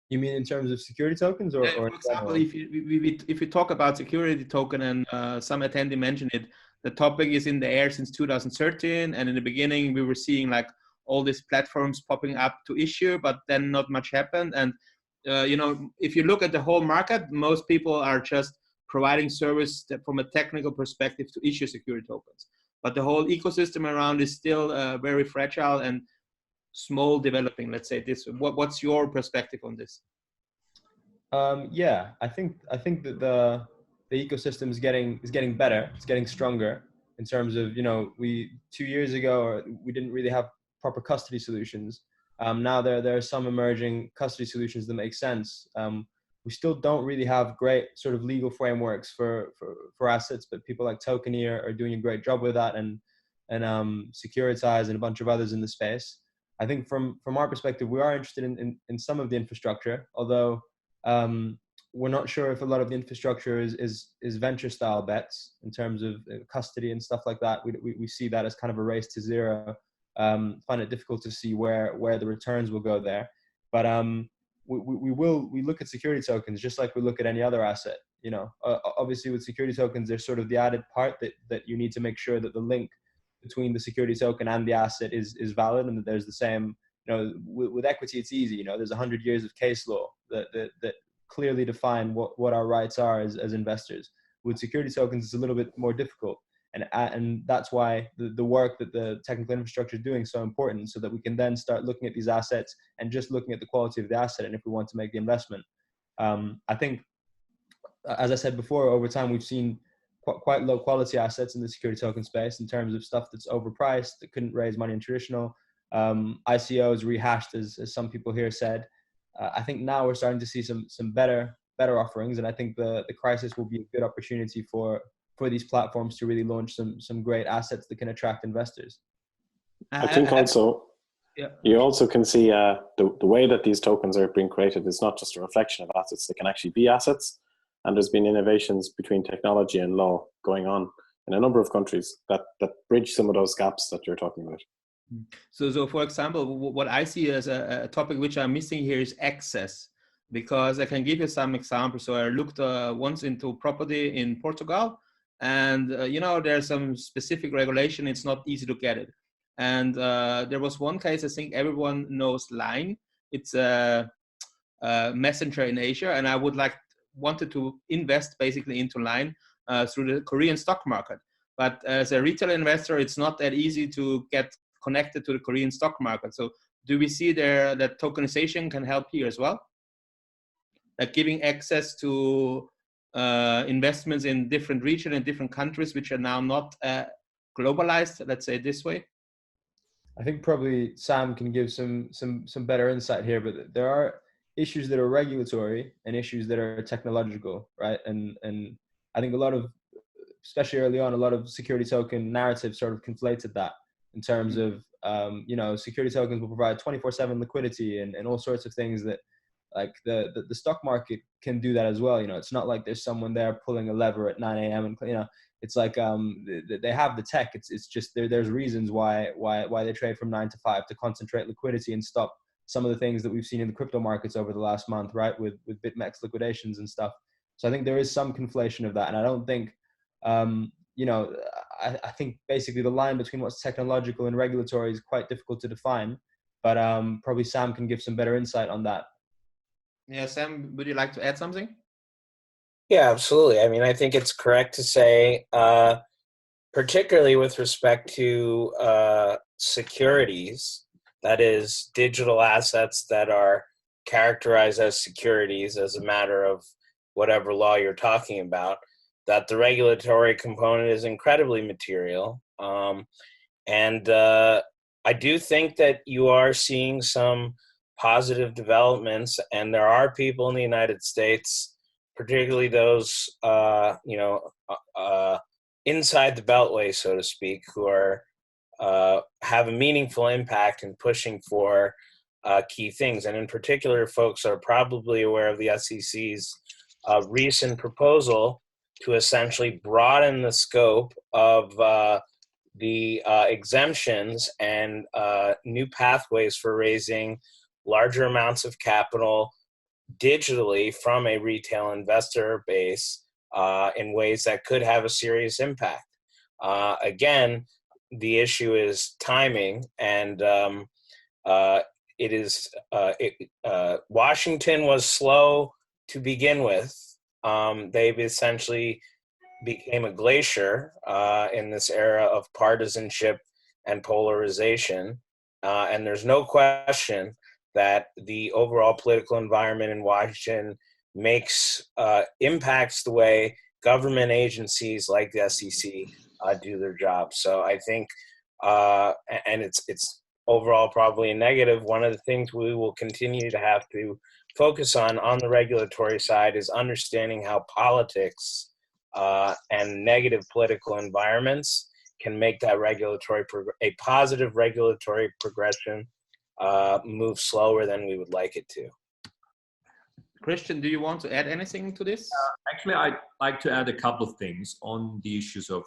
You mean in terms of security tokens, or For example, if you talk about security token, and some attendee mentioned it, the topic is in the air since 2013, and in the beginning we were seeing like all these platforms popping up to issue, but then not much happened. And you know, if you look at the whole market, most people are just providing service from a technical perspective to issue security tokens. But the whole ecosystem around is still very fragile and small developing, let's say this. What's your perspective on this? Yeah, I think that the ecosystem is getting better. It's getting stronger in terms of, you know, 2 years ago we didn't really have proper custody solutions. Now there are some emerging custody solutions that make sense. We still don't really have great sort of legal frameworks for assets, but people like Tokeny are doing a great job with that, and Securitize and a bunch of others in the space. I think from our perspective, we are interested in some of the infrastructure, although we're not sure if a lot of the infrastructure is venture style bets in terms of custody and stuff like that. We see that as kind of a race to zero. Find it difficult to see where the returns will go there. But we look at security tokens just like we look at any other asset. You know, obviously with security tokens, there's sort of the added part that you need to make sure that the link between the security token and the asset is valid, and that there's the same. You know, with equity, it's easy. You know, there's 100 years of case law that clearly define what our rights are as investors. With security tokens, it's a little bit more difficult, and that's why the work that the technical infrastructure is doing is so important, so that we can then start looking at these assets and just looking at the quality of the asset, and if we want to make the investment. I think, as I said before, over time we've seen quite low quality assets in the security token space in terms of stuff that's overpriced, that couldn't raise money in traditional. ICOs rehashed, as some people here said. I think now we're starting to see some better offerings, and I think the crisis will be a good opportunity for these platforms to really launch some great assets that can attract investors. I think also, yeah, you also can see the way that these tokens are being created is not just a reflection of assets, they can actually be assets. And there's been innovations between technology and law going on in a number of countries that bridge some of those gaps that you're talking about. So for example, what I see as a topic which I'm missing here is access, because I can give you some examples. So I looked once into property in Portugal, and you know, there's some specific regulation. It's not easy to get it. And there was one case, I think everyone knows Line. It's a messenger in Asia, and I wanted to invest basically into Line through the Korean stock market. But as a retail investor, it's not that easy to get connected to the Korean stock market. So do we see there that tokenization can help here as well? Like giving access to investments in different regions and different countries, which are now not globalized, let's say this way? I think probably Sam can give some better insight here, but there are issues that are regulatory and issues that are technological, right? And I think a lot of, especially early on, a lot of security token narratives sort of conflated that in terms of, you know, security tokens will provide 24/7 liquidity and all sorts of things that, like the stock market can do that as well. You know, it's not like there's someone there pulling a lever at 9 a.m. and, you know, it's like they have the tech. It's just there's reasons why they trade from 9 to 5 to concentrate liquidity and stop some of the things that we've seen in the crypto markets over the last month, right? With BitMEX liquidations and stuff. So I think there is some conflation of that. And I don't think, you know, I think basically the line between what's technological and regulatory is quite difficult to define, but probably Sam can give some better insight on that. Yeah, Sam, would you like to add something? Yeah, absolutely. I mean, I think it's correct to say, particularly with respect to securities, that is, digital assets that are characterized as securities as a matter of whatever law you're talking about, that the regulatory component is incredibly material. And I do think that you are seeing some positive developments, and there are people in the United States, particularly those, inside the Beltway, so to speak, who are have a meaningful impact in pushing for key things. And in particular, folks are probably aware of the SEC's recent proposal to essentially broaden the scope of the exemptions and new pathways for raising larger amounts of capital digitally from a retail investor base in ways that could have a serious impact. Again, the issue is timing, and Washington was slow to begin with. They've essentially became a glacier in this era of partisanship and polarization. And there's no question that the overall political environment in Washington impacts the way government agencies like the SEC do their job. So I think, and it's overall probably a negative. One of the things we will continue to have to focus on the regulatory side is understanding how politics and negative political environments can make that a positive regulatory progression move slower than we would like it to. Christian, do you want to add anything to this? Actually, I'd like to add a couple of things on the issues of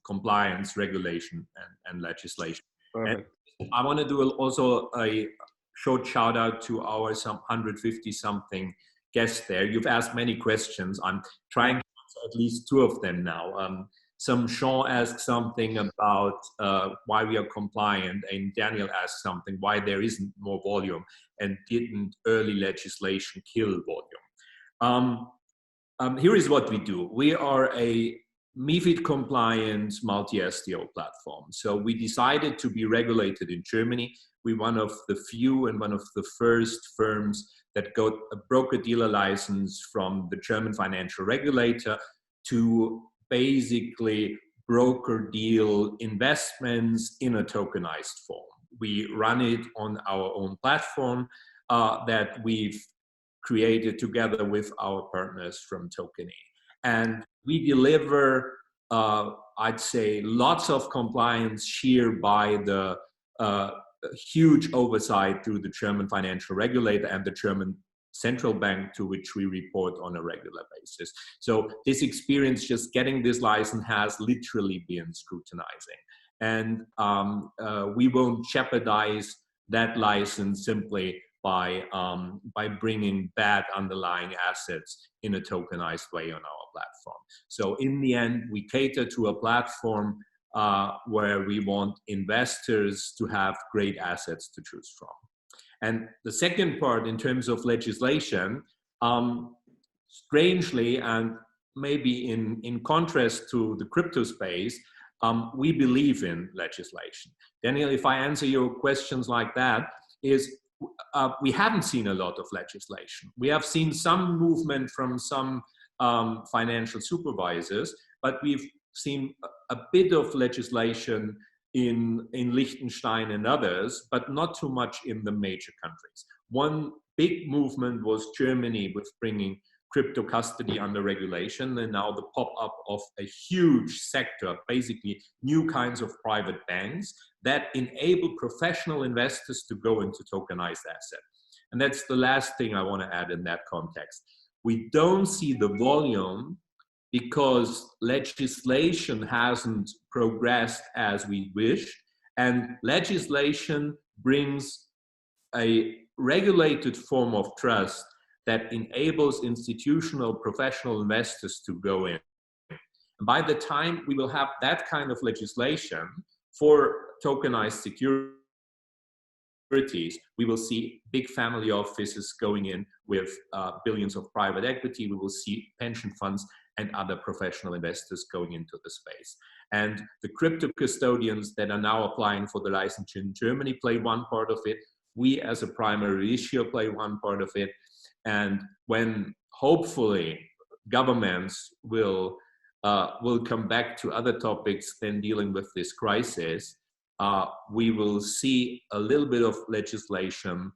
compliance, regulation, and legislation. Perfect. And I want to do also a short shout out to our 150 something guests there. You've asked many questions. I'm trying to answer at least two of them now. Sean asked something about why we are compliant, and Daniel asked something why there isn't more volume, and didn't early legislation kill volume. Here is what we do. We are a MiFID compliant multi-STO platform. So we decided to be regulated in Germany. We're one of the few and one of the first firms that got a broker-dealer license from the German financial regulator to basically broker deal investments in a tokenized form. We run it on our own platform that we've created together with our partners from Tokeny. And we deliver, I'd say, lots of compliance here by the huge oversight through the German financial regulator and the German central bank, to which we report on a regular basis. So this experience, just getting this license, has literally been scrutinizing. And we won't jeopardize that license simply by bringing bad underlying assets in a tokenized way on our platform. So in the end, we cater to a platform where we want investors to have great assets to choose from. And the second part, in terms of legislation, strangely, and maybe in contrast to the crypto space, we believe in legislation. Daniel, if I answer your questions like that, we haven't seen a lot of legislation. We have seen some movement from some financial supervisors, but we've seen a bit of legislation in Liechtenstein and others, but not too much in the major countries. One big movement was Germany with bringing crypto custody under regulation, and now the pop-up of a huge sector, basically new kinds of private banks that enable professional investors to go into tokenized assets. And that's the last thing I want to add in that context. We don't see the volume because legislation hasn't progressed as we wish, and legislation brings a regulated form of trust that enables institutional professional investors to go in. And by the time we will have that kind of legislation for tokenized securities, we will see big family offices going in with billions of private equity. We will see pension funds and other professional investors going into the space. And the crypto custodians that are now applying for the license in Germany play one part of it. We as a primary issuer play one part of it. And when hopefully governments will come back to other topics than dealing with this crisis, we will see a little bit of legislation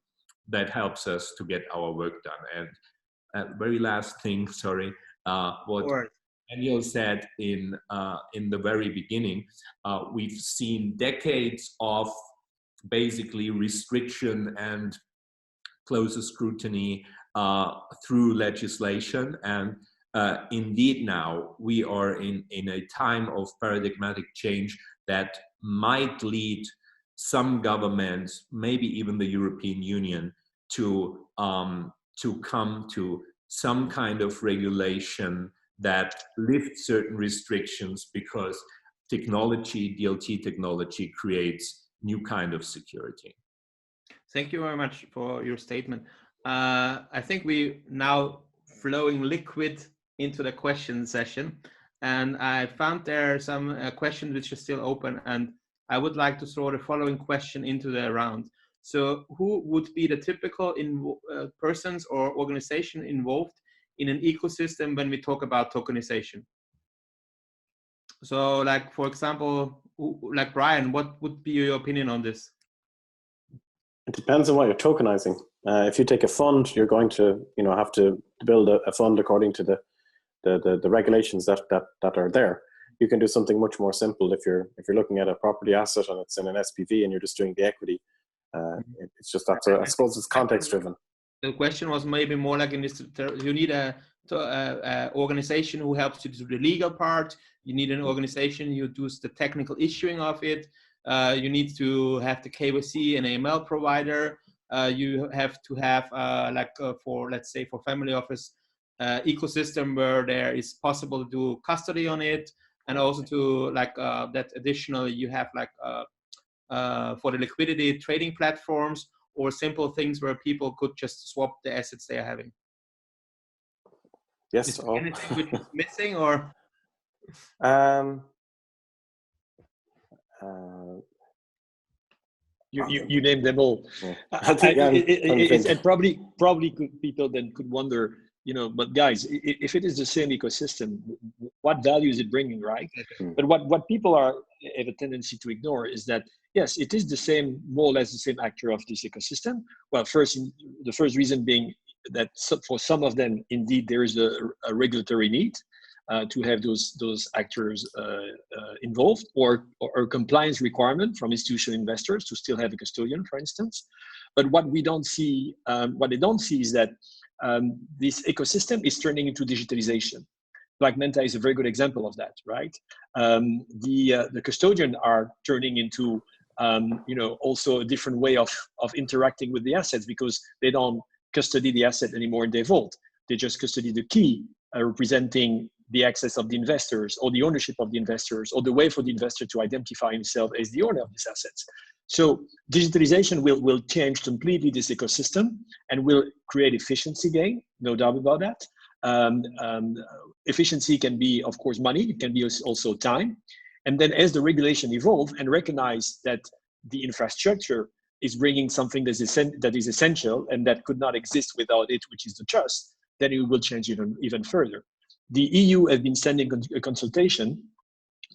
that helps us to get our work done. And very last thing, sorry, what Daniel said in the very beginning, we've seen decades of basically restriction and closer scrutiny through legislation, and indeed now we are in a time of paradigmatic change that might lead some governments, maybe even the European Union, to come to some kind of regulation that lifts certain restrictions, because technology, DLT technology, creates new kind of security. Thank you very much for your statement. I think we now flowing liquid into the question session, and I found there are some questions which are still open, and I would like to throw the following question into the round. So who would be the typical persons or organization involved in an ecosystem when we talk about tokenization? So like, for example, like Brian, what would be your opinion on this? It depends on what you're tokenizing. If you take a fund, you're going to, have to build a fund according to the regulations that are there. You can do something much more simple if you're looking at a property asset and it's in an SPV and you're just doing the equity. It's just that. So I suppose it's context driven. The question was maybe more like in this: you need a organization who helps you to do the legal part. You need an organization who does the technical issuing of it. You need to have the KYC and AML provider. You have to have for, let's say, for family office ecosystem where there is possible to do custody on it, and also to that additionally you have for the liquidity trading platforms, or simple things where people could just swap the assets they are having. Yes. Is there anything which is missing, or? You named them all. Yeah. And probably people then could wonder, but guys, if it is the same ecosystem, what value is it bringing, right? But what people have a tendency to ignore is that, yes, it is the same, more or less the same actor of this ecosystem. Well, the first reason being that for some of them, indeed, there is a regulatory need to have those actors involved, or a compliance requirement from institutional investors to still have a custodian, for instance. But what we don't see, what they don't see is that this ecosystem is turning into digitalization. Like Manta is a very good example of that, right? The custodian are turning into also a different way of interacting with the assets, because they don't custody the asset anymore in their vault. They just custody the key representing the access of the investors, or the ownership of the investors, or the way for the investor to identify himself as the owner of these assets. So digitalization will change completely this ecosystem and will create efficiency gain, no doubt about that. Efficiency can be, of course, money. It can be also time. And then as the regulation evolves and recognize that the infrastructure is bringing something that is essential and that could not exist without it, which is the trust, then it will change even further. The EU has been sending a consultation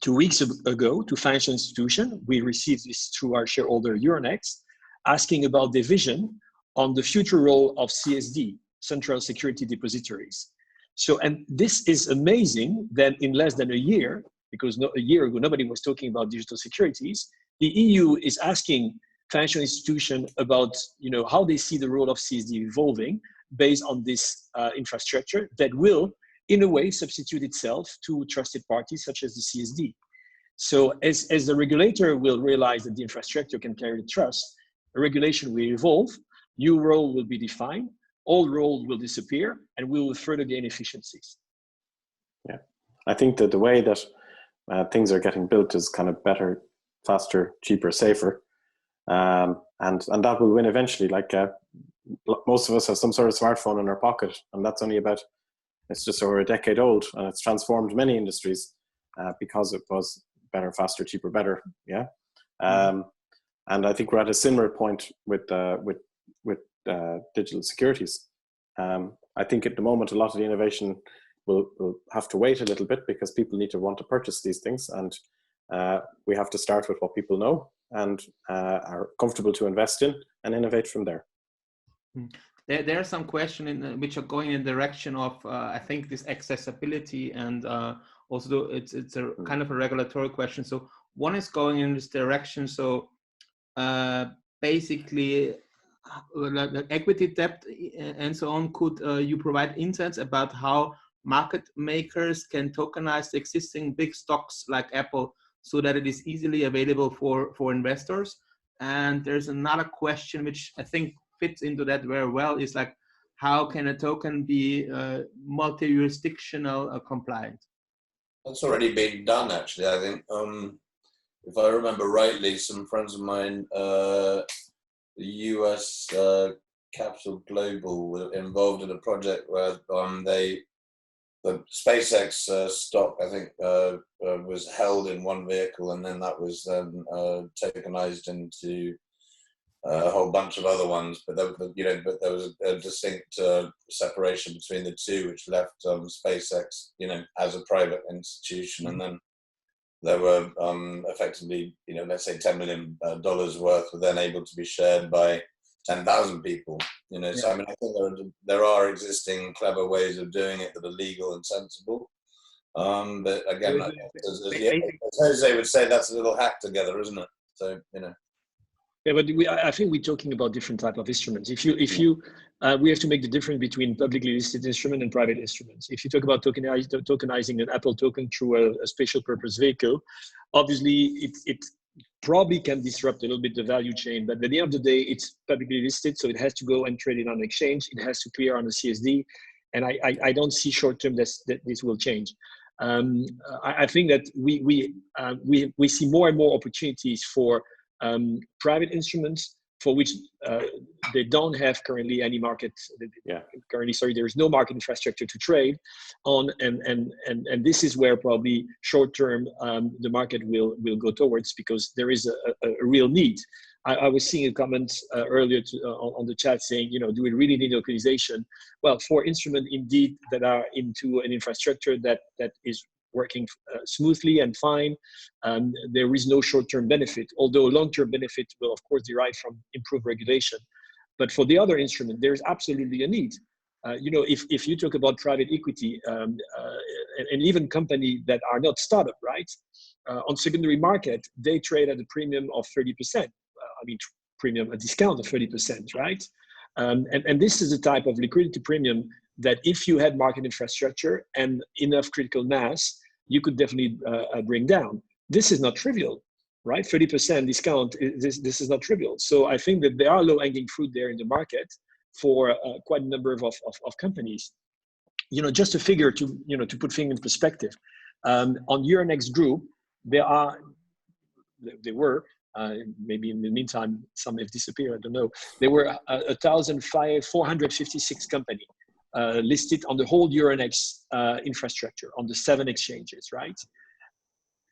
2 weeks ago to financial institutions. We received this through our shareholder Euronext, asking about their vision on the future role of CSD, Central Security Depositories. So, and this is amazing that in less than a year, because a year ago nobody was talking about digital securities, the EU is asking financial institutions about how they see the role of CSD evolving based on this infrastructure that will, in a way, substitute itself to trusted parties such as the CSD. So as the regulator will realize that the infrastructure can carry the trust, the regulation will evolve, new role will be defined, old role will disappear, and we will further gain efficiencies. Yeah, I think that the way that things are getting built is kind of better, faster, cheaper, safer, and that will win eventually. Like most of us have some sort of smartphone in our pocket, and that's only it's just over a decade old, and it's transformed many industries because it was better, faster, cheaper, better. Yeah, and I think we're at a similar point with digital securities. I think at the moment a lot of the innovation will have to wait a little bit, because people need to want to purchase these things, and we have to start with what people know. and are comfortable to invest in and innovate from there. There are some questions which are going in the direction of, I think, this accessibility, and also it's a kind of a regulatory question. So one is going in this direction. So basically, like equity debt and so on, could you provide insights about how market makers can tokenize the existing big stocks like Apple so that it is easily available for investors? And there's another question which I think fits into that very well, is like, how can a token be multi-jurisdictional compliant? That's already been done, actually. I think, if I remember rightly, some friends of mine, the US Capital Global, were involved in a project where the SpaceX stock, I think, was held in one vehicle, and then that was then tokenized into a whole bunch of other ones. But there, there was a distinct separation between the two, which left SpaceX, as a private institution, and then there were effectively, let's say $10 million worth were then able to be shared by 10,000 people. So I mean, I think there are existing clever ways of doing it that are legal and sensible. But again, as Jose would say, that's a little hack together, isn't it? So Yeah, but I think we're talking about different type of instruments. We have to make the difference between publicly listed instrument and private instruments. If you talk about tokenizing an Apple token through a special purpose vehicle, obviously it probably can disrupt a little bit the value chain, but at the end of the day, it's publicly listed, so it has to go and trade it on exchange. It has to clear on the CSD, and I don't see short term that this will change. I think that we see more and more opportunities for private instruments for which they don't have currently any market. There is no market infrastructure to trade on, and this is where probably short term the market will go towards, because there is a real need. I was seeing a comment earlier on the chat saying, do we really need tokenization? Well, for instruments indeed that are into an infrastructure that is working smoothly and fine, there is no short-term benefit, although long-term benefit will of course derive from improved regulation. But for the other instrument, there is absolutely a need. If you talk about private equity and even companies that are not startup, right? On secondary market, they trade at a premium of 30%. A discount of 30%, right? And this is the type of liquidity premium that if you had market infrastructure and enough critical mass, you could definitely bring down. This is not trivial, right? 30% discount, this is not trivial. So I think that there are low-hanging fruit there in the market for quite a number of companies. Just a figure to put things in perspective. On Euronext Group, there were, maybe in the meantime, some have disappeared, I don't know. There were 1,456 companies listed on the whole Euronext infrastructure on the 7 exchanges, right?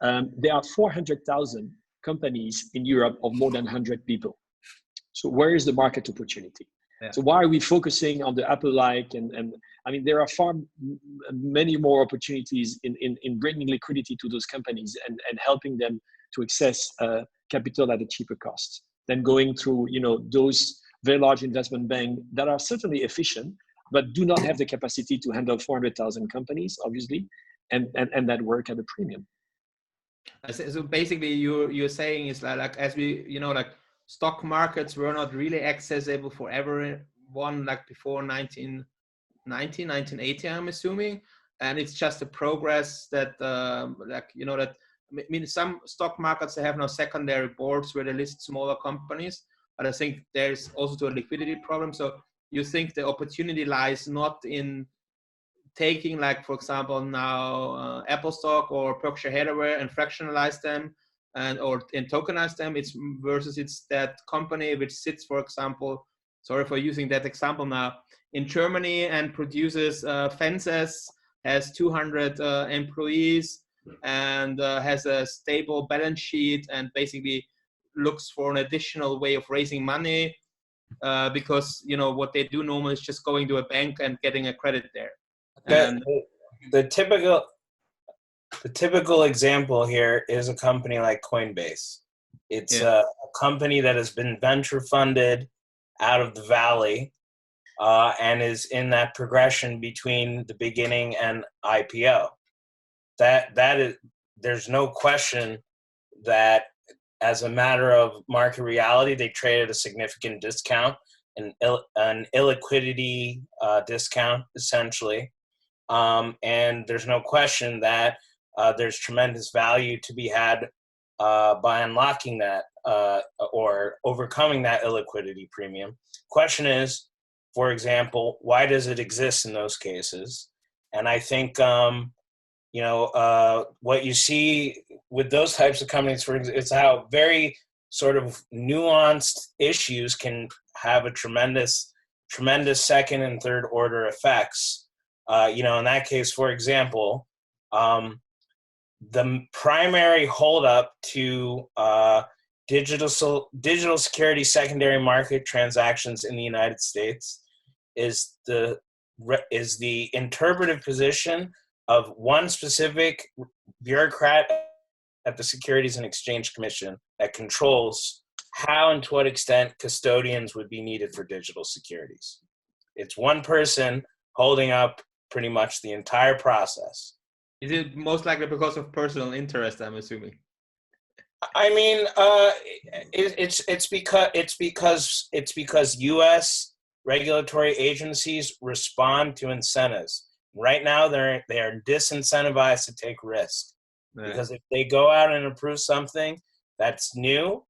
There are 400,000 companies in Europe of more than 100 people. So where is the market opportunity? Yeah. So why are we focusing on the Apple-like? And I mean, there are many more opportunities in bringing liquidity to those companies and helping them to access capital at a cheaper cost than going through, those very large investment banks that are certainly efficient, but do not have the capacity to handle 400,000 companies, obviously, and that work at a premium. So basically, you're saying is like as we, like stock markets were not really accessible for everyone like before 1990, 1980, I'm assuming, and it's just a progress that some stock markets, they have now secondary boards where they list smaller companies, but I think there's also a liquidity problem. So you think the opportunity lies not in taking, like, for example, now Apple stock or Berkshire Hathaway and fractionalize them and tokenize them. It's that company which sits, for example, sorry for using that example now, in Germany and produces fences, has 200 employees, and has a stable balance sheet, and basically looks for an additional way of raising money because what they do normally is just going to a bank and getting a credit there. The typical example here is a company like Coinbase. It's a company that has been venture funded out of the Valley and is in that progression between the beginning and IPO. That is, there's no question that as a matter of market reality, they trade at a significant discount, an illiquidity discount, essentially. And there's no question that there's tremendous value to be had by unlocking that or overcoming that illiquidity premium. Question is, for example, why does it exist in those cases? And I think, what you see with those types of companies, for example, it's how very sort of nuanced issues can have a tremendous second and third order effects. In that case, for example, the primary holdup to digital security secondary market transactions in the United States is the interpretive position of one specific bureaucrat at the Securities and Exchange Commission that controls how and to what extent custodians would be needed for digital securities. It's one person holding up pretty much the entire process. Is it most likely because of personal interest, I'm assuming? I mean, it's because U.S. regulatory agencies respond to incentives. Right now, they are disincentivized to take risk. Right. Because if they go out and approve something that's new,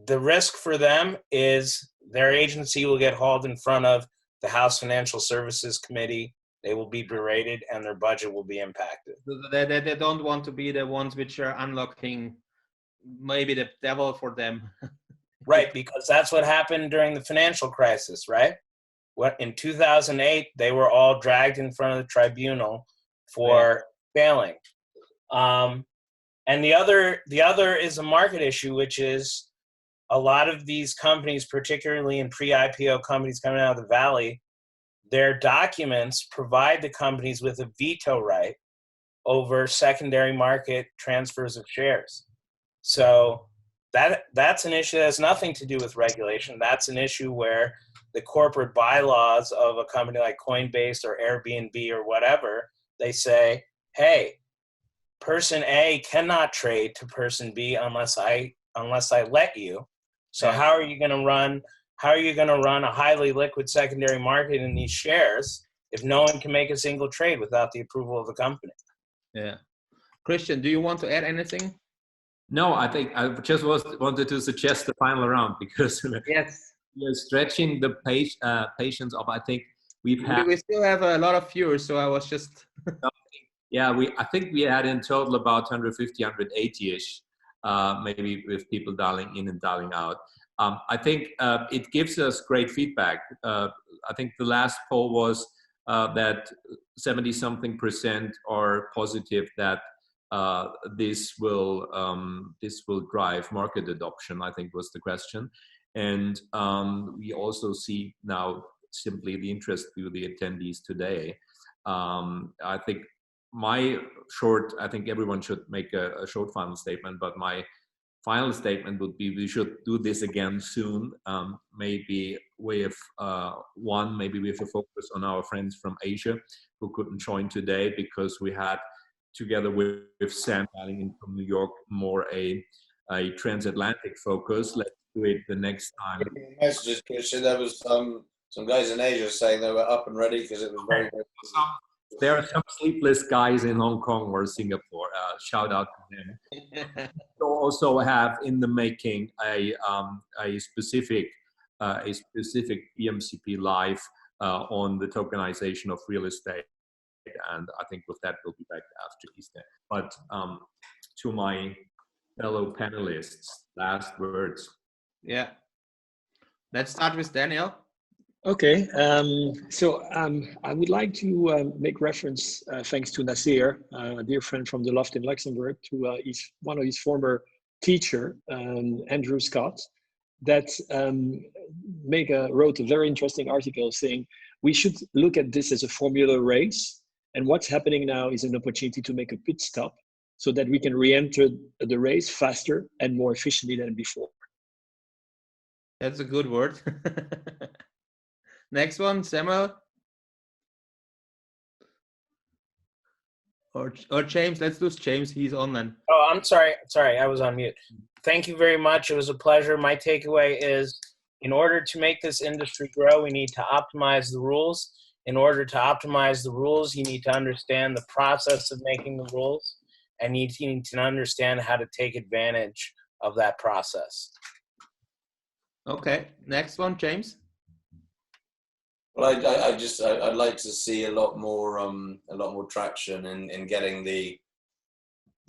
the risk for them is their agency will get hauled in front of the House Financial Services Committee. They will be berated and their budget will be impacted. They don't want to be the ones which are unlocking maybe the devil for them. Right, because that's what happened during the financial crisis, right? In 2008, they were all dragged in front of the tribunal for failing. And the other is a market issue, which is a lot of these companies, particularly in pre-IPO companies coming out of the Valley, their documents provide the companies with a veto right over secondary market transfers of shares. So that's an issue that has nothing to do with regulation. That's an issue where the corporate bylaws of a company like Coinbase or Airbnb or whatever, they say, hey, person A cannot trade to person B unless I let you. So how are you going to run a highly liquid secondary market in these shares if no one can make a single trade without the approval of the company? Yeah. Christian, do you want to add anything? No, I think I just wanted to suggest the final round because yes, we're stretching the patience of. I think we still have a lot of viewers, so I was just. Yeah, I think we had in total about 150, 180-ish, maybe with people dialing in and dialing out. I think it gives us great feedback. I think the last poll was that 70-something% are positive that this will drive market adoption, I think was the question. And we also see now simply the interest through the attendees today. I think I think everyone should make a short final statement, but my final statement would be we should do this again soon, maybe with maybe with a focus on our friends from Asia who couldn't join today because we had, together with Sam dialing in from New York, more a transatlantic focus. Let's do it the next time. Messages, Christian. There was some guys in Asia saying they were up and ready because it was very good. There are some sleepless guys in Hong Kong or Singapore. Shout out to them. We also have in the making a specific BMCP.live on the tokenization of real estate, and I think with that we'll be back after Easter. But to my fellow panelists, last words. Yeah, let's start with Daniel. Okay, so I would like to make reference, thanks to Nasir, a dear friend from the Loft in Luxembourg, to one of his former teacher, Andrew Scott, that wrote a very interesting article saying we should look at this as a formula race, and what's happening now is an opportunity to make a pit stop so that we can re-enter the race faster and more efficiently than before. That's a good word. Next one, Samuel. Or James, let's do James, he's on then. Oh, I'm sorry, I was on mute. Thank you very much, it was a pleasure. My takeaway is, in order to make this industry grow, we need to optimize the rules. In order to optimize the rules, you need to understand the process of making the rules, and you need to understand how to take advantage of that process. Okay, next one, James. Well, I'd like to see a lot more traction in getting I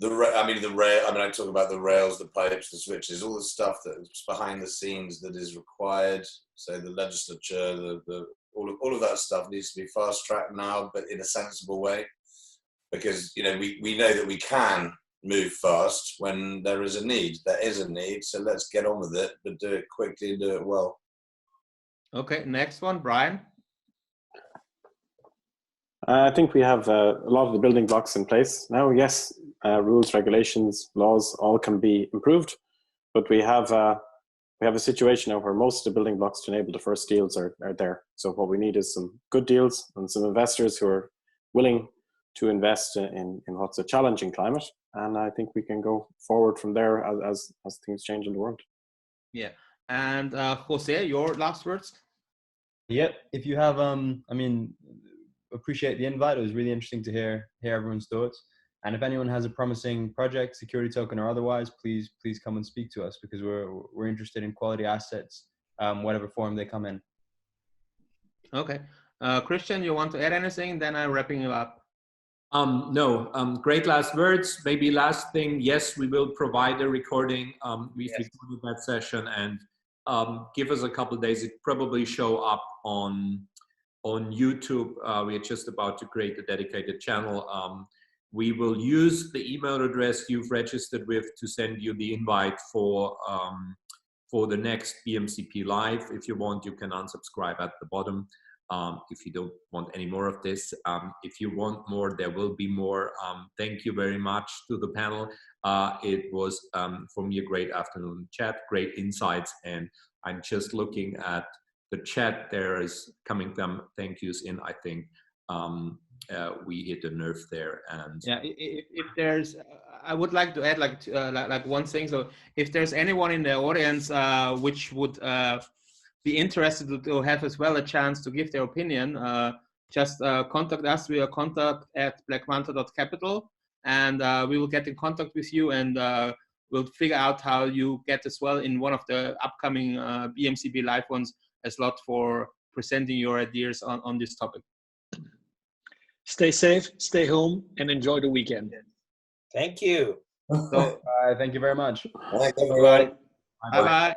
talk about the rails, the pipes, the switches, all the stuff that's behind the scenes that is required. So the legislature, all of that stuff needs to be fast tracked now, but in a sensible way, because we know that we can move fast when there is a need. There is a need, so let's get on with it, but do it quickly and do it well. Okay, next one, Brian. I think we have a lot of the building blocks in place now. Yes, rules, regulations, laws, all can be improved, but we have a situation now where most of the building blocks to enable the first deals are there. So what we need is some good deals and some investors who are willing to invest in what's a challenging climate. And I think we can go forward from there as things change in the world. Yeah, and Jose, your last words? Yep. If you have, appreciate the invite. It was really interesting to hear everyone's thoughts. And if anyone has a promising project, security token or otherwise, please come and speak to us, because we're interested in quality assets, whatever form they come in. Okay, Christian, you want to add anything? Then I'm wrapping it up. No, great last words. Maybe last thing, yes, we will provide a recording. We've recorded that session, and give us a couple of days. It probably show up on YouTube. We are just about to create a dedicated channel. We will use the email address you've registered with to send you the invite for the next BMCP.live. If you want, you can unsubscribe at the bottom. If you don't want any more of this. If you want more, there will be more. Thank you very much to the panel. It was, for me, a great afternoon chat, great insights, and I'm just looking at the chat. There is coming some thank yous in. I think we hit a nerve there. And yeah, if there's, I would like to add like one thing. So if there's anyone in the audience which would be interested to have as well a chance to give their opinion, just contact us via contact@blackmanta.capital, and we will get in contact with you, and we'll figure out how you get as well in one of the upcoming BMCP live ones as lot for presenting your ideas on this topic. Stay safe, stay home, and enjoy the weekend. Thank you. So, Thank you very much. Thank you, everyone. bye-bye.